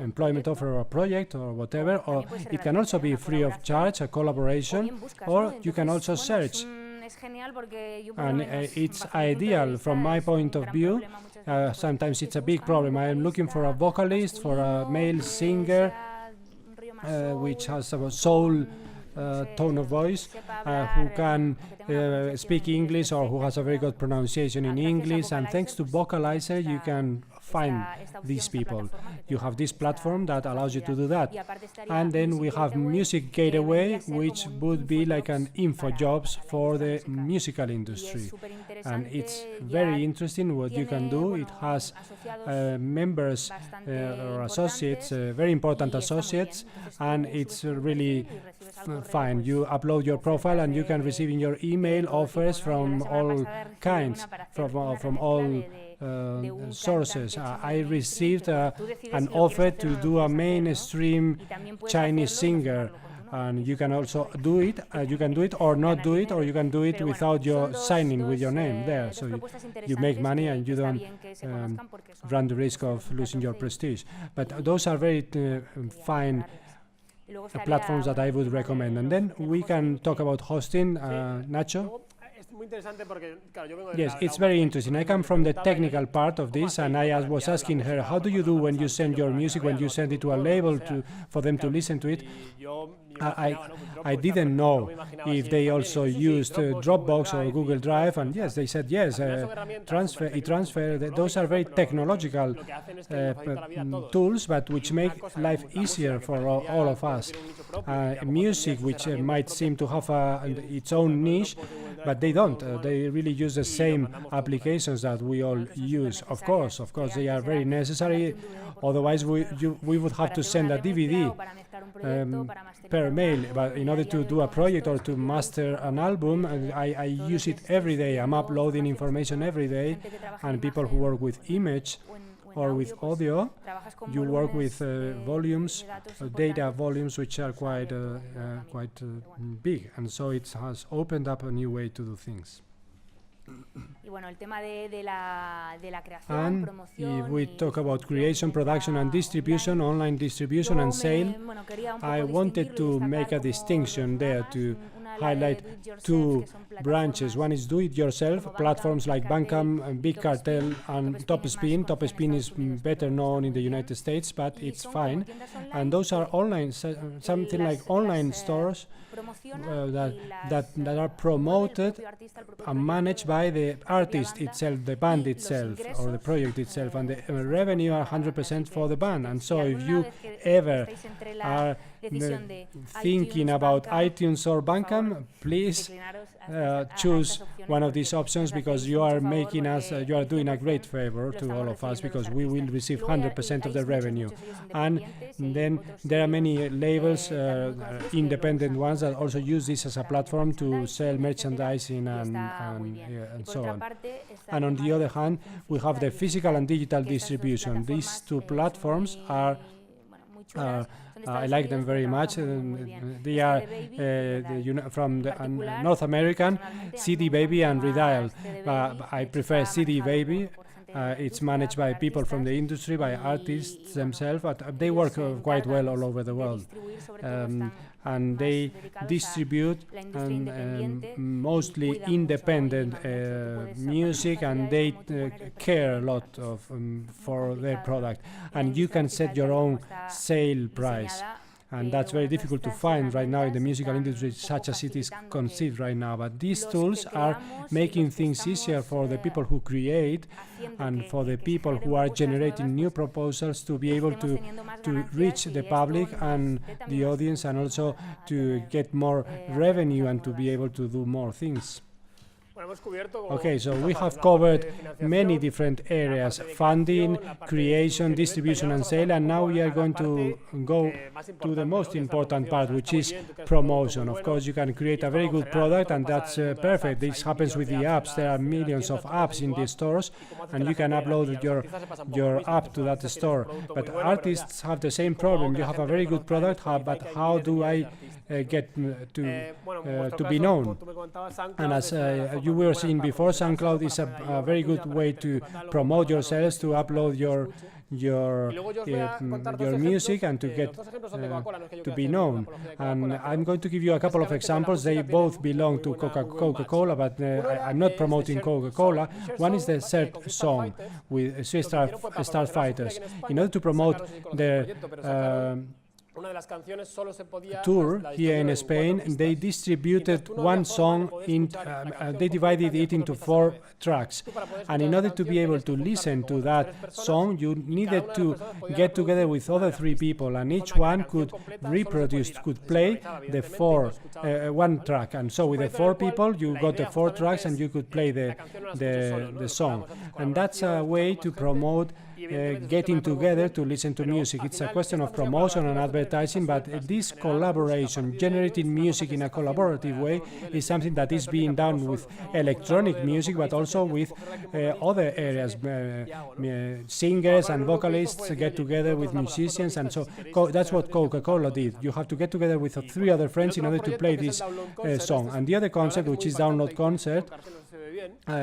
employment offer or a project or whatever, or it can also be free of charge, a collaboration, or you can also search. And it's ideal from my point of view. Sometimes it's a big problem. I am looking for a vocalist, for a male singer, which has a soul tone of voice, who can speak English or who has a very good pronunciation in English. And thanks to Vocalizer, you can find these people. You have this platform that allows you to do that. And then we have Music Gateway, which would be like an info jobs for the musical industry. And it's very interesting what you can do. It has members or associates, very important associates, and it's really fine. You upload your profile and you can receive in your email offers from all kinds, from all sources. I received an offer to do a mainstream Chinese singer, and you can also do it. You can do it or not do it, or you can do it without your signing with your name there. So you make money and you don't run the risk of losing your prestige. But those are very fine platforms that I would recommend. And then we can talk about hosting. Nacho? Yes, it's very interesting. I come from the technical part of this, and I was asking her, how do you do when you send your music, when you send it to a label for them to listen to it? I didn't know if they also used Dropbox or Google Drive, and yes, they said yes, transfer. Those are very technological tools, but which make life easier for all of us. Music, which might seem to have its own niche, but they don't. They really use the same applications that we all use. Of course, they are very necessary. Otherwise, we would have to send a DVD per mail. But in order to do a project or to master an album, I use it every day. I'm uploading information every day. And people who work with image or with audio, you work with volumes, data volumes, which are quite big. And so it has opened up a new way to do things. And if we talk about creation, production and distribution, online distribution and sale, I wanted to make a distinction there to highlight two branches. One is do-it-yourself, platforms like Bandcamp, Big Cartel and TopSpin. TopSpin is better known in the United States, but it's fine. And those are online, something like online stores that are promoted and managed by the artist itself, the band itself, or the project itself, and the revenue are 100% for the band. And so if you ever are thinking about iTunes or Bandcamp, please choose one of these options, because you are making us, you are doing a great favor to all of us, because we will receive 100% of the revenue. And then there are many labels, independent ones, that also use this as a platform to sell merchandising and so on. And on the other hand, we have the physical and digital distribution. These two platforms are I like them very much. They are from the North American, CD Baby and Redial. I prefer CD Baby. It's managed by people from the industry, by artists themselves, but they work quite well all over the world. And they distribute mostly independent music, and they care a lot for their product. And you can set your own sale price. And that's very difficult to find right now in the musical industry, such as it is conceived right now. But these tools are making things easier for the people who create and for the people who are generating new proposals to be able to reach the public and the audience, and also to get more revenue and to be able to do more things. Okay, so we have covered many different areas: funding, creation, distribution and sale, and now we are going to go to the most important part, which is promotion. Of course, you can create a very good product, and that's perfect. This happens with the apps. There are millions of apps in the stores, and you can upload your app to that store. But artists have the same problem. You have a very good product, but how do I get to be known? And as you were seeing before, SoundCloud is a very good way to promote yourselves, to upload your music and to get to be known. And I'm going to give you a couple of examples. They both belong to Coca-Cola, but I'm not promoting Coca-Cola. One is the third song with Starfighters. In order to promote their tour here in Spain, they distributed one song they divided it into 4 tracks, and in order to be able to listen to that song, you needed to get together with other 3 people, and each one could play the one track. And so with the 4 people, you got the 4 tracks and you could play the song. And that's a way to promote getting together to listen to music. It's a question of promotion and advertising, but this collaboration, generating music in a collaborative way, is something that is being done with electronic music, but also with other areas. Singers and vocalists get together with musicians, and so that's what Coca-Cola did. You have to get together with 3 other friends in order to play this song. And the other concept, which is download concert,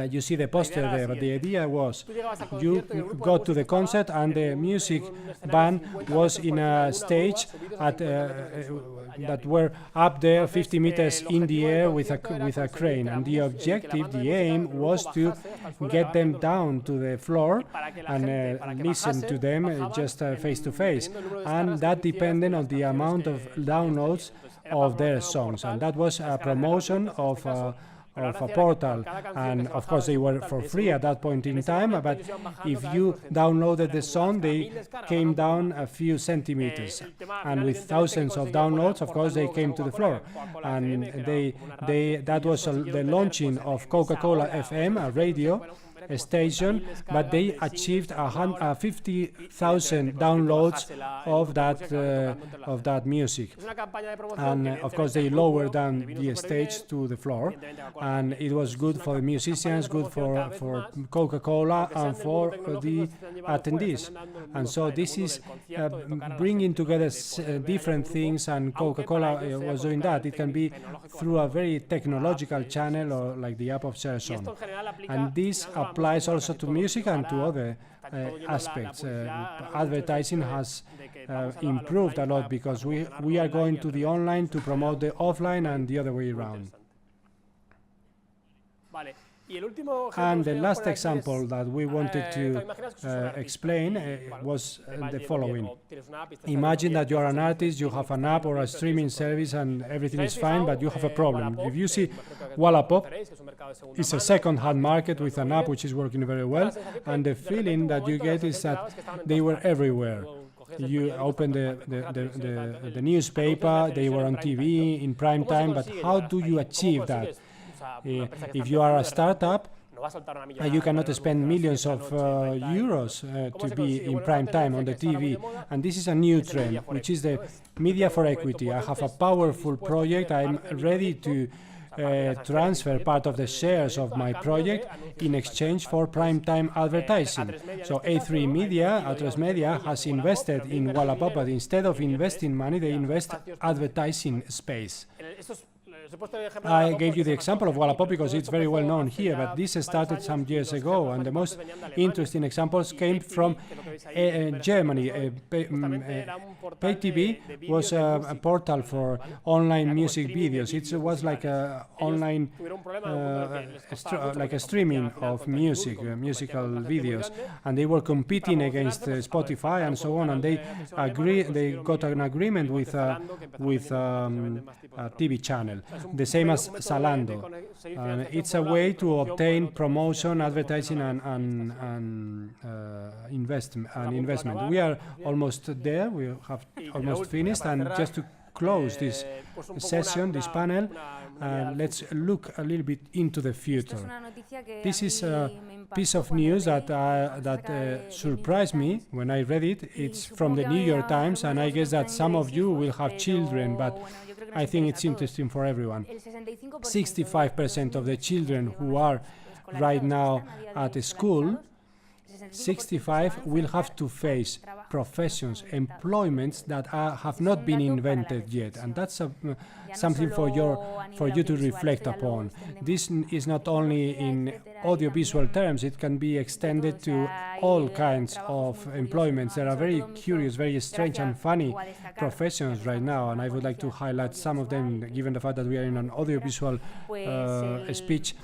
you see the poster there, but the idea was you got to the concert and the music band was in a stage that were up there 50 meters in the air with a crane, and the objective, the aim, was to get them down to the floor and listen to them just face to face, and that depended on the amount of downloads of their songs. And that was a promotion of a portal, and of course they were for free at that point in time, but if you downloaded the song, they came down a few centimeters, and with thousands of downloads, of course, they came to the floor. And that was the launching of Coca-Cola FM, a radio station, but they achieved 50,000 downloads of that music. And of course they lowered down the stage to the floor, and it was good for the musicians, good for Coca-Cola, and for the attendees. And so this is bringing together different things, and Coca-Cola was doing that. It can be through a very technological channel, or like the app of ShareSong. And this applies also to music and to other aspects. Advertising has improved a lot because we are going to the online to promote the offline and the other way around. And the last example that we wanted to explain was the following. Imagine that you are an artist, you have an app or a streaming service and everything is fine, but you have a problem. If you see Wallapop, it's a second-hand market with an app which is working very well, and the feeling that you get is that they were everywhere. You open the newspaper, they were on TV in prime time, but how do you achieve that? If you are a startup, you cannot spend millions of euros to be in prime time on the TV. And this is a new trend, which is the media for equity. I have a powerful project. I'm ready to transfer part of the shares of my project in exchange for prime-time advertising. So A3 Media, A3 Media has invested in Wallapop, but instead of investing money, they invest advertising space. I gave you the example of Wallapop because it's very well known here, but this started some years ago, and the most interesting examples came from Germany. Pay TV was a portal for online music videos. It was like a online, like a streaming of music, musical videos, and they were competing against Spotify and so on, and they got an agreement with a TV channel, the same as Zalando. It's a way to obtain promotion, advertising, and investment. We are almost there. We have almost finished, and just to close this session, this panel, let's look a little bit into the future. This is a piece of news that surprised me when I read it. It's from the New York Times, and I guess that some of you will have children, but I think it's interesting for everyone. 65% of the children who are right now at school, 65 will have to face professions, employments that have not been invented yet, and that's something for you to reflect upon. This is not only in audiovisual terms; it can be extended to all kinds of employments. There are very curious, very strange and funny professions right now, and I would like to highlight some of them, given the fact that we are in an audiovisual speech.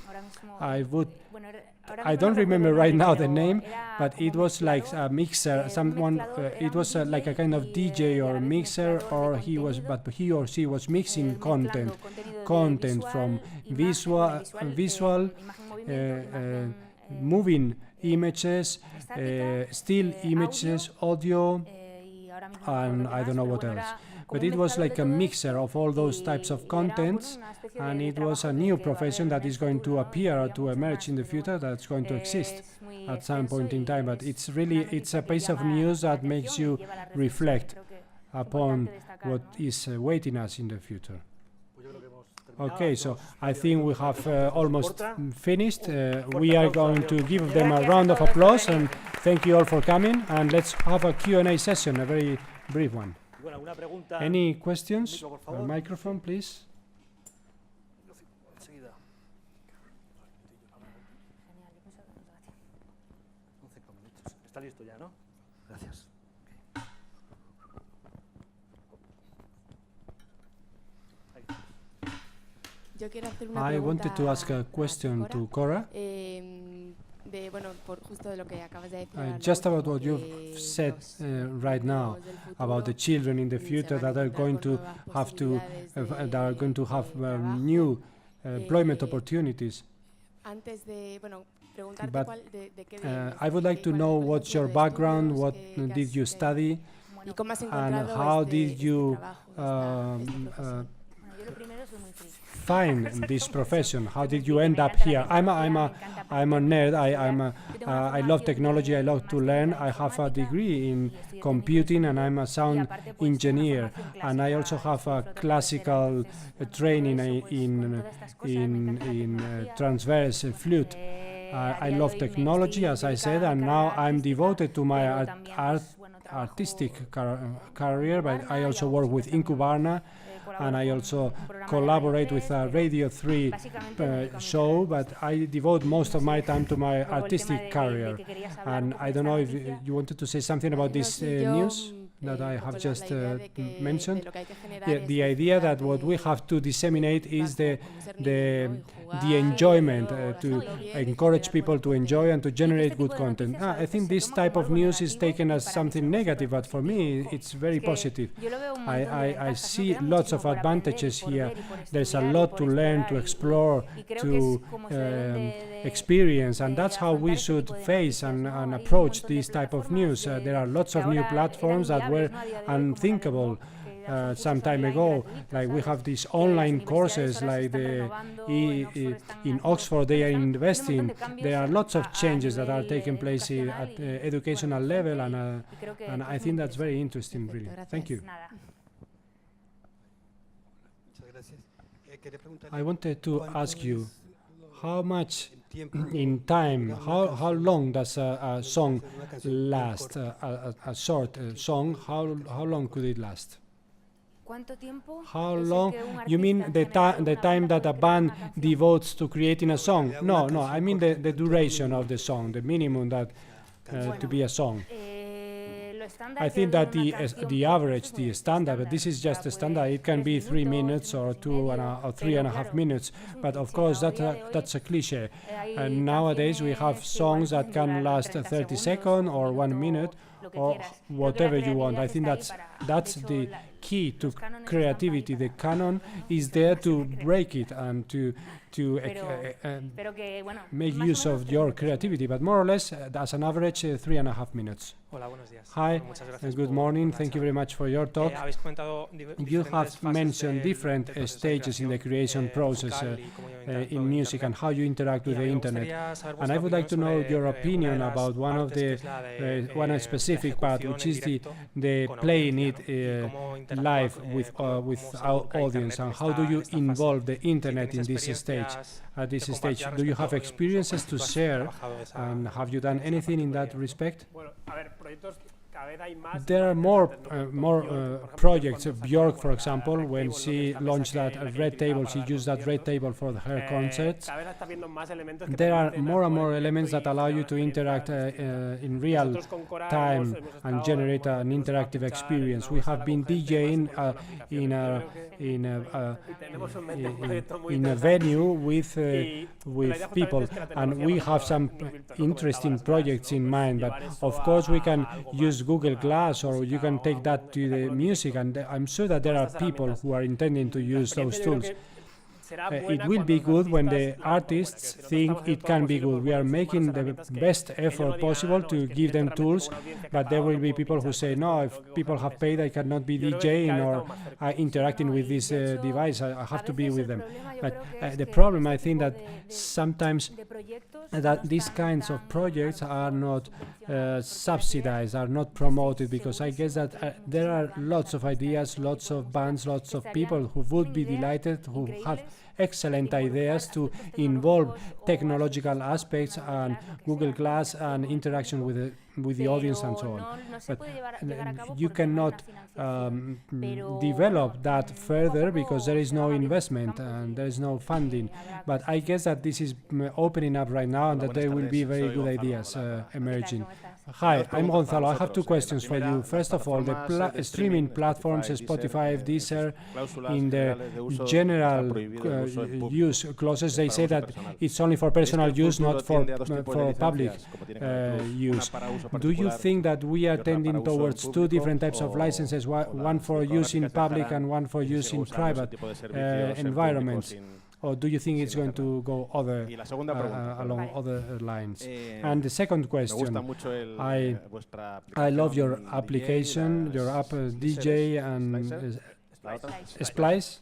I don't remember right now the name, but it was like a mixer. It was like a kind of DJ or mixer, or he or she was mixing content from visual, moving images, still images, audio, and I don't know what else. But it was like a mixer of all those types of contents, and it was a new profession that is going to appear or to emerge in the future, that's going to exist at some point in time. But it's a piece of news that makes you reflect upon what is awaiting us in the future. Okay, so I think we have almost finished. We are going to give them a round of applause, and thank you all for coming, and let's have a Q&A session, a very brief one. Any questions? Microphone, please. Está listo ya, ¿no? Gracias. I wanted to ask a question to Cora. Just about what you've said right now about the children in the future that are going to have new employment opportunities. But I would like to know what's your background, what did you study, and how did you find this profession? How did you end up here? I'm a nerd. I love technology. I love to learn. I have a degree in computing, and I'm a sound engineer. And I also have a classical training in transverse flute. I love technology, as I said, and now I'm devoted to my artistic career. But I also work with Inqbarna, and I also collaborate with a Radio 3 show, but I devote most of my time to my artistic career. And I don't know if you wanted to say something about this news that I have just mentioned. The idea that what we have to disseminate is the enjoyment, to encourage people to enjoy and to generate good content. I think this type of news is taken as something negative, but for me it's very positive. I see lots of advantages here. There's a lot to learn, to explore, to experience, and that's how we should face and approach this type of news. There are lots of new platforms that were unthinkable some time ago. Like we have these online courses, like in Oxford they are investing. There are lots of changes that are taking place at educational level, and I think that's very interesting, really. Thank you. I wanted to ask you, how much in time, how long does a song last? A short song, how long could it last? How long? You mean the time that a band devotes to creating a song? No, I mean the duration of the song, the minimum that to be a song. I think that the average, the standard, but this is just a standard. It can be 3 minutes or 3.5 minutes. But of course, that's a cliche. And nowadays we have songs that can last 30 seconds or 1 minute or whatever you want. I think that's the key to creativity. The canon is there to break it and to make use of your creativity, but more or less, as an average, 3.5 minutes. Hi, good morning. Thank you very much for your talk. You have mentioned different stages in the creation process in music and how you interact with the internet. And I would like to know your opinion about one specific part, which is the playing it live with our audience, and how do you involve the internet in this stage? At this stage, do you have experiences to share, and have you done anything in that respect? There are more projects. Björk, for example, when she launched that Red Table, she used that Red Table for her concerts. There are more and more elements that allow you to interact in real time and generate an interactive experience. We have been DJing in a venue with people, and we have some interesting projects in mind. But of course, we can use Google Glass, or you can take that to the music, and I'm sure that there are people who are intending to use those tools. It will be good when the artists think it can be good. We are making the best effort possible to give them tools, but there will be people who say, no, if people have paid, I cannot be DJing or interacting with this device, I have to be with them. But the problem, I think, that sometimes that these kinds of projects are not subsidized, are not promoted, because I guess that there are lots of ideas, lots of bands, lots of people who would be delighted, who have excellent ideas to involve technological aspects and Google Glass and interaction with the audience and so on. But you cannot develop that further because there is no investment and there is no funding. But I guess that this is opening up right now, and that there will be very good ideas emerging. Hi, I'm Gonzalo. I have two questions for you. First of all, the streaming platforms, Spotify, Deezer, in the general use clauses, they say that it's only for personal use, not for public use. Do you think that we are tending towards two different types of licenses, one for use in public and one for use in private environments? Or do you think it's going to go along other lines? And the second question, I love your application, your app DJ and Splice.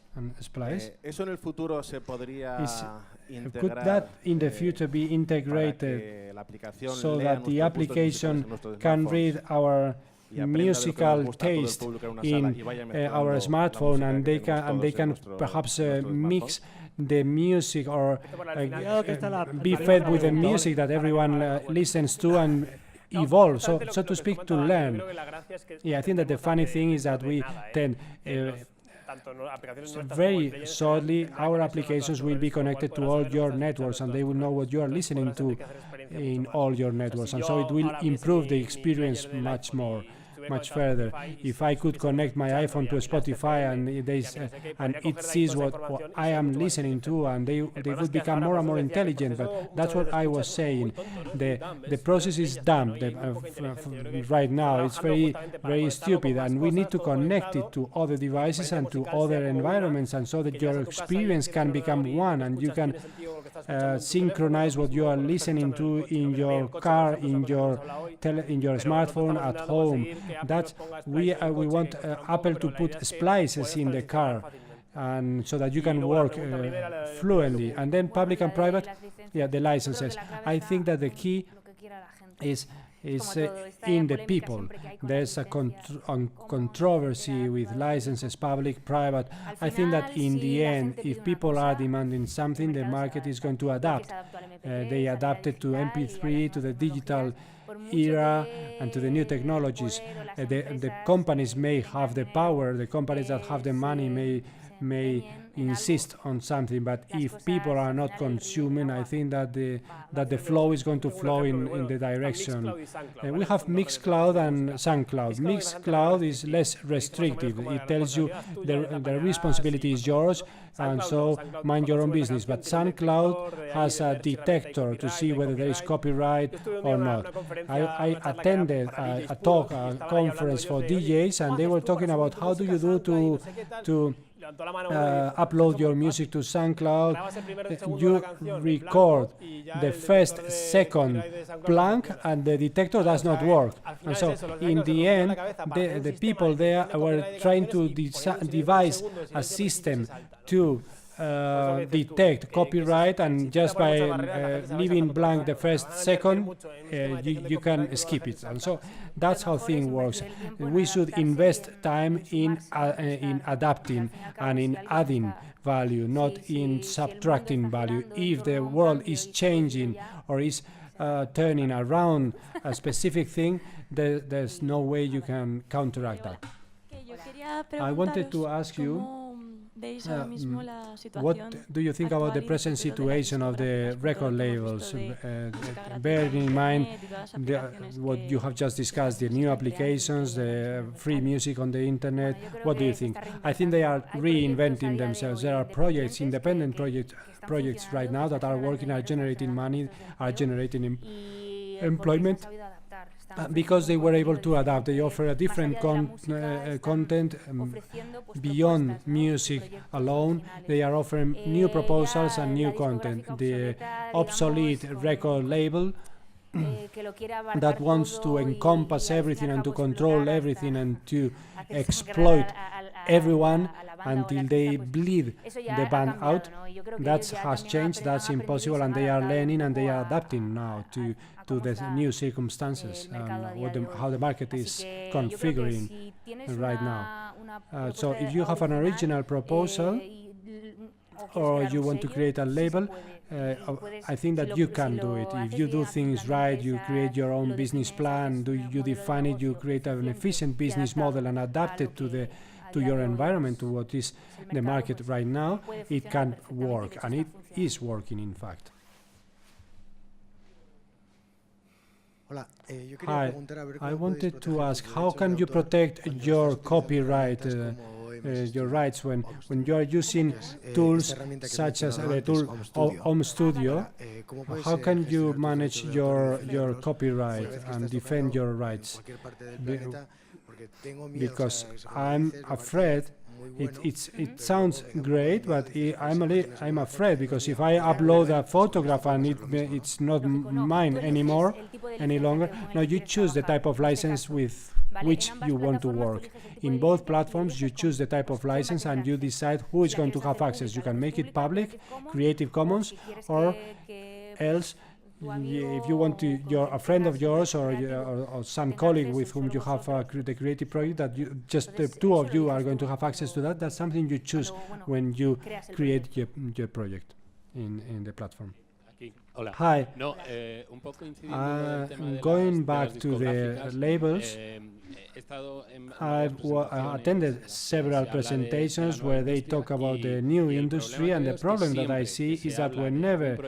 Could that in the future be integrated so that the application can read our musical taste in our smartphone, and they can perhaps mix the music or be fed with the music that everyone listens to and evolve, so to speak, to learn? Yeah, I think that the funny thing is that we tend very shortly our applications will be connected to all your networks, and they will know what you are listening to in all your networks, and so it will improve the experience much further. If I could connect my iPhone to Spotify and it sees what I am listening to, and they would become more and more intelligent. But that's what I was saying. The process is dumb right now. It's very stupid, and we need to connect it to other devices and to other environments, and so that your experience can become one, and you can synchronize what you are listening to in your car, in your smartphone, at home. That we want Apple to put splices in the car, and so that you can work fluently. And then public and private, yeah, the licenses. I think that the key is is in the people. There's a controversy with licenses, public, private. I think that in the end, if people are demanding something, the market is going to adapt. They adapted to MP3, to the digital era, and to the new technologies. The companies may have the power, the companies that have the money may insist on something, but if people are not consuming, I think that the flow is going to flow in the direction. We have Mixcloud and SoundCloud. Mixcloud is less restrictive. It tells you the responsibility is yours, and so mind your own business. But SoundCloud has a detector to see whether there is copyright or not. I attended a conference for DJs, and they were talking about how do you do to upload your music to SoundCloud. You record the first second blank and the detector does not work. And so in the end, the people there were trying to devise a system to detect copyright, and just by leaving blank the first second, you can skip it. And so that's how things works. We should invest time in adapting and in adding value, not in subtracting value. If the world is changing or is turning around a specific thing, there's no way you can counteract that. I wanted to ask you, what do you think about the present situation of the record labels, bearing in mind what you have just discussed, the new applications, the free music on the internet? What do you think? I think they are reinventing themselves. There are projects, independent projects right now that are working, are generating money, are generating employment, because they were able to adapt. They offer a different content beyond music alone. They are offering new proposals and new content. The obsolete record label that wants to encompass everything and to control everything and to exploit everyone until they bleed the band out, that has changed, that's impossible, and they are learning and they are adapting now to the new circumstances and how the market is configuring right now. So if you have an original proposal or you want to create a label, I think that you can do it. If you do things right, you create your own business plan, you define it, you create an efficient business model and adapt it to your environment, to what is the market right now, it can work, and it is working, in fact. Hi, I wanted to ask, how can you protect your copyright, your rights when you are using tools such as the tool Home Studio? How can you manage your copyright and defend your rights? Because I'm afraid it sounds great, but I'm afraid, because if I upload a photograph and it's not mine anymore, any longer, now you choose the type of license with which you want to work. In both platforms, you choose the type of license and you decide who is going to have access. You can make it public, Creative Commons, or else if you want to, a friend of yours or some colleague with whom you have the creative project, that just the two of you are going to have access to that. That's something you choose when you create your project in the platform. Hi. Going back to the labels, I've attended several presentations where they talk about the new industry, and the problem that I see is that whenever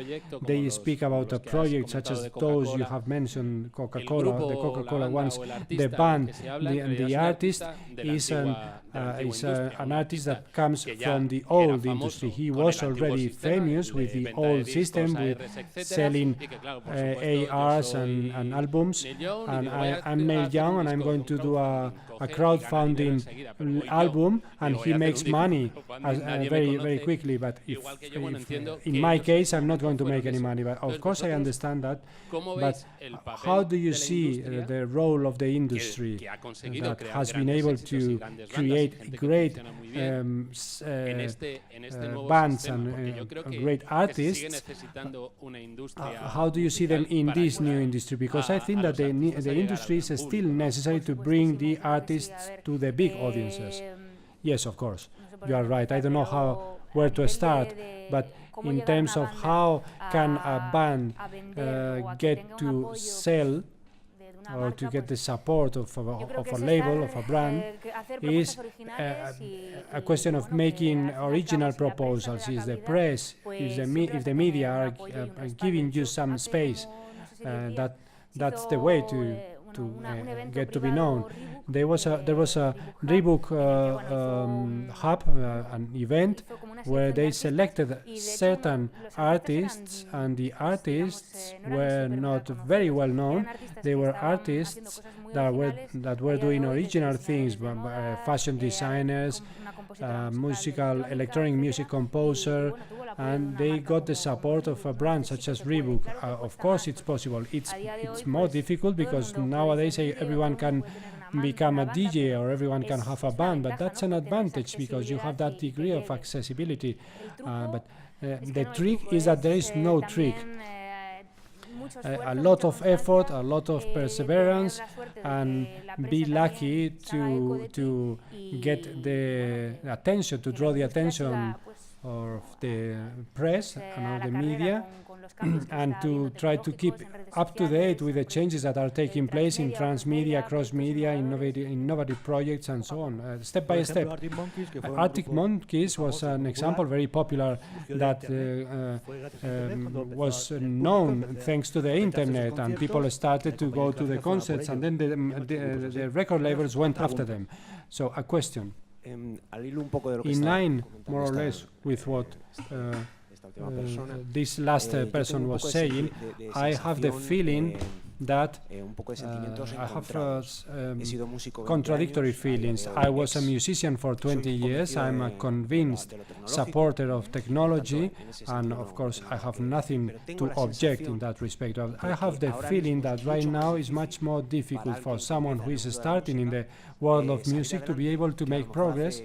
they speak about a project such as those you have mentioned, Coca-Cola, the Coca-Cola ones, the band, the artist is an artist that comes from the old industry. He was already famous with the old system, with selling ARs and albums, and I'm Neil Young, and I'm going to do a crowdfunding album, and he makes money very, very quickly. But if in my case, I'm not going to make any money. But of course, I understand that. But how do you see the role of the industry that has been able to create great bands and great artists, how do you see them in this new industry? Because I think that the industry is still necessary to bring the artists to the big audiences. Yes, of course, you are right. I don't know where to start, but in terms of how can a band get to sell or to get the support of a label, of a brand, is a question of making original proposals. Is the press, if the media are giving you some space, that's the way to get to be known. There was a Reebok hub, an event where they selected certain artists, and the artists were not very well known. They were artists that were doing original things, fashion designers, electronic music composer, and they got the support of a brand such as Reebok. Of course, it's possible. It's more difficult because nowadays everyone can become a DJ or everyone can have a band, but that's an advantage because you have that degree of accessibility. But the trick is that there is no trick. A lot of effort, a lot of perseverance, and be lucky to get the attention, to draw the attention of the press and of the media, and to try to keep up to date with the changes that are taking place in transmedia, cross-media, innovative projects, and so on, step by step. Arctic Monkeys was an example, very popular, that was known thanks to the internet, and people started to go to the concerts, and then the record labels went after them. So a question. In line, more or less, with what this last person was saying, I have the feeling that I have contradictory feelings. I was a musician for 20 years. I'm a convinced supporter of technology, and of course I have nothing to object in that respect. I have the feeling that right now is much more difficult for someone who is starting in the world of music to be able to make progress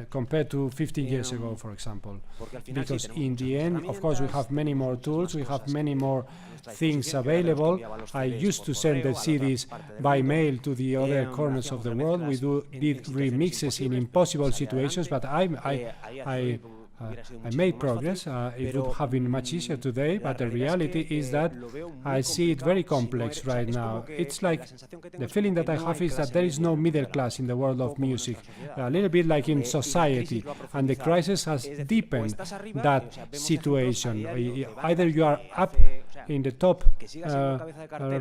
compared to 15 years ago, for example. Because in the end, of course, we have many more tools, we have many more things available. I used to send the CDs by mail to the other corners of the world. We did remixes in impossible situations, but I made progress. It would have been much easier today, but the reality is that I see it very complex right now. It's like the feeling that I have is that there is no middle class in the world of music, a little bit like in society, and the crisis has deepened that situation. Either you are up in the top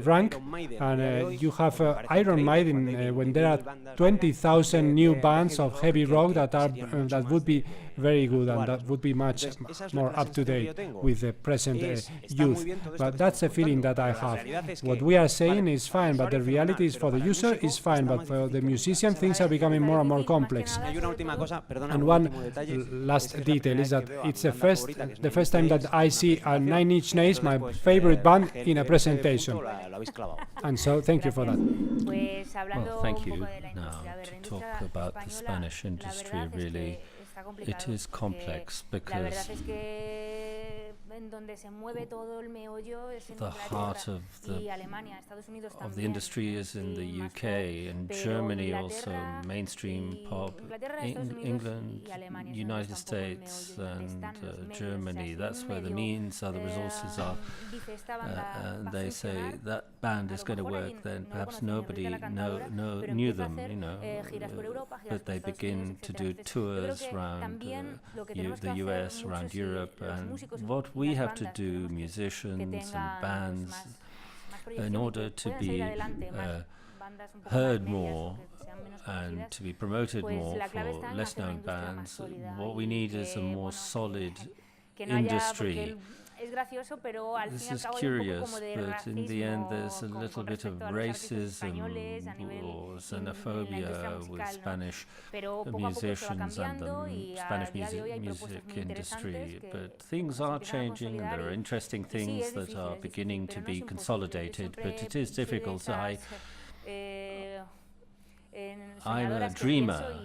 rank, and you have Iron Maiden when there are 20,000 new bands of heavy rock that would be very good, and that would be much more up to date with the present youth. But that's a feeling that I have. What we are saying is fine, but the reality is for the user is fine, but for the musician things are becoming more and more complex. And one last detail is that it's the first time that I see a Nine Inch Nails, my favorite band, in a presentation. And so thank you for that. Well, thank you. Now, to talk about the Spanish industry, really, it is complex because the heart of the industry is in the UK, and Germany also, mainstream pop, England, United States, and Germany. That's where the means are, the resources are. And they say that band is going to work, then perhaps nobody knew them, you know, but they begin to do tours around the US, around Europe, and what we have to do, musicians and bands, in order to be heard more and to be promoted more for less known bands, what we need is a more solid industry. This is curious, but in the end there's a little bit of racism or xenophobia with Spanish musicians and the Spanish music industry. But things are changing, and there are interesting things that are beginning to be consolidated, but it is difficult. I'm a dreamer,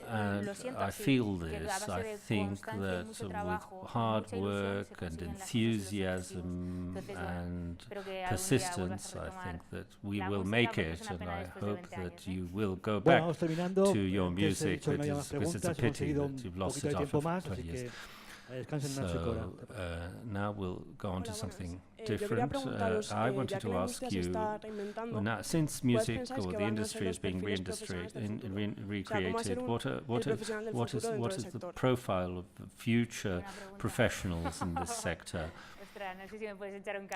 And I feel this. I think that with hard work and enthusiasm and persistence, I think that we will make it, and I hope that you will go back to your music, because it's a pity that you've lost it after 20 years. So now we'll go on to something different. I wanted to ask you, now, since music or the industry is being recreated, what is the profile of the future professionals in this sector?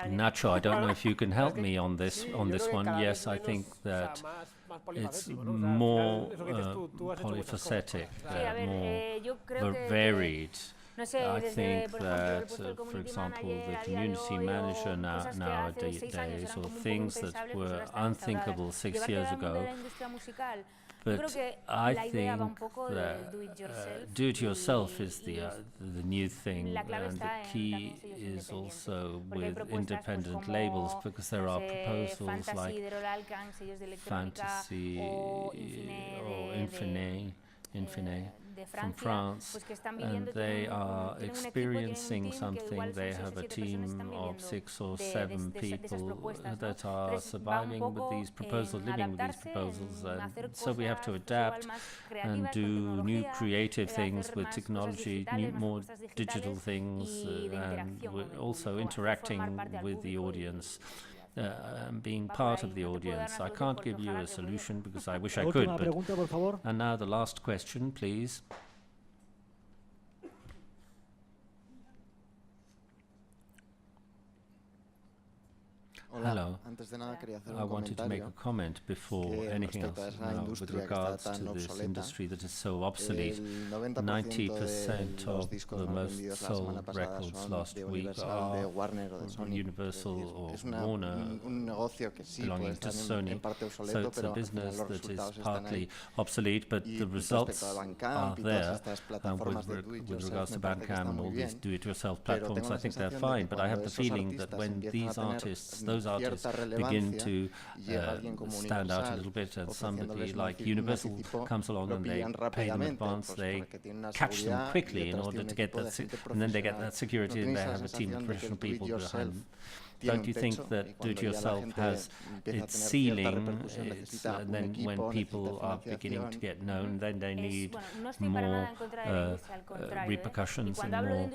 Nacho, I don't know if you can help me on this one. Yes, I think that it's more polyphacetic, more varied. I think that, for example, the community manager nowadays, or things that were unthinkable 6 years ago, but I think that do-it-yourself is the new thing, and the key is also with independent labels, because there are proposals like Fantasy or Infine from France, and they are experiencing something. They have a team of 6 or 7 people that are surviving with these proposals, living with these proposals, and so we have to adapt and do new creative things with technology, more digital things, and we're also interacting with the audience. Being part of the audience. I can't give you a solution because I wish I could. And now the last question, please. Hello. I wanted to make a comment before anything else now with regards to this industry that is so obsolete. 90% of the most sold records last week are Universal or Warner belonging to Sony. So it's a business that is partly obsolete, but the results are there. With regards to Bandcamp and all these do-it-yourself platforms, I think they're fine, but I have the feeling that when these artists, those artists begin to stand out a little bit, and somebody like Universal comes along and they pay them in advance, they catch them quickly in order to get that, and then they get that security, and they have a team of professional people behind them. Don't you think that do-it-yourself has its ceiling, and then when people are beginning to get known, then they need more repercussions and more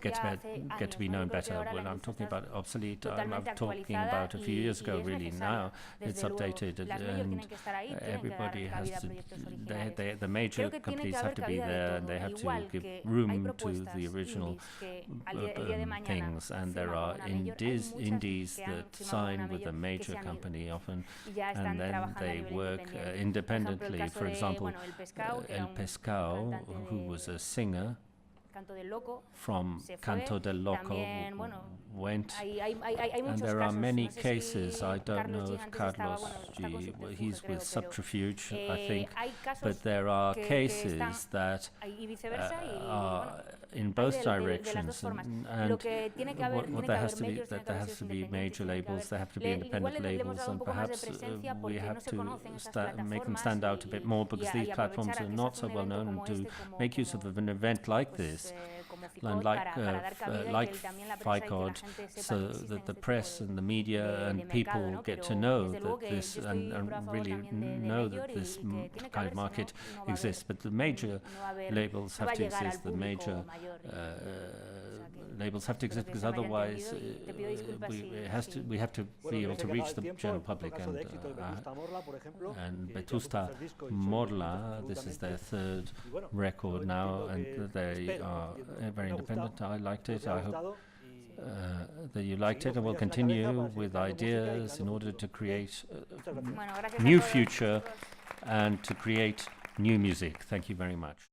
get to be known better? When I'm talking about obsolete, I'm talking about a few years ago, really. Now it's updated, and everybody has to, the major companies have to be there, and they have to give room to the original things, and there are indies that sign with a major company often, and then they work independently. For example, El Pescado, who was a singer from Canto del Loco, went, and there are many cases. I don't know if Carlos, he's with Subterfuge, I think, but there are cases that are in both directions, and what there has to be, that there has to be major labels, there have to be independent labels, and perhaps we have to make them stand out a bit more, because these platforms are not so well known, and to make use of an event like this, and like FICOD, so that the press and the media and people get to know that this, and really know that this kind of market exists. But the major labels have to exist, the major labels have to exist, because otherwise we have to be able to reach the general public. And Vetusta Morla, this is their 3rd record now, and they are very independent. I liked it. I hope that you liked it, and we'll continue with ideas in order to create a new future and to create new music. Thank you very much.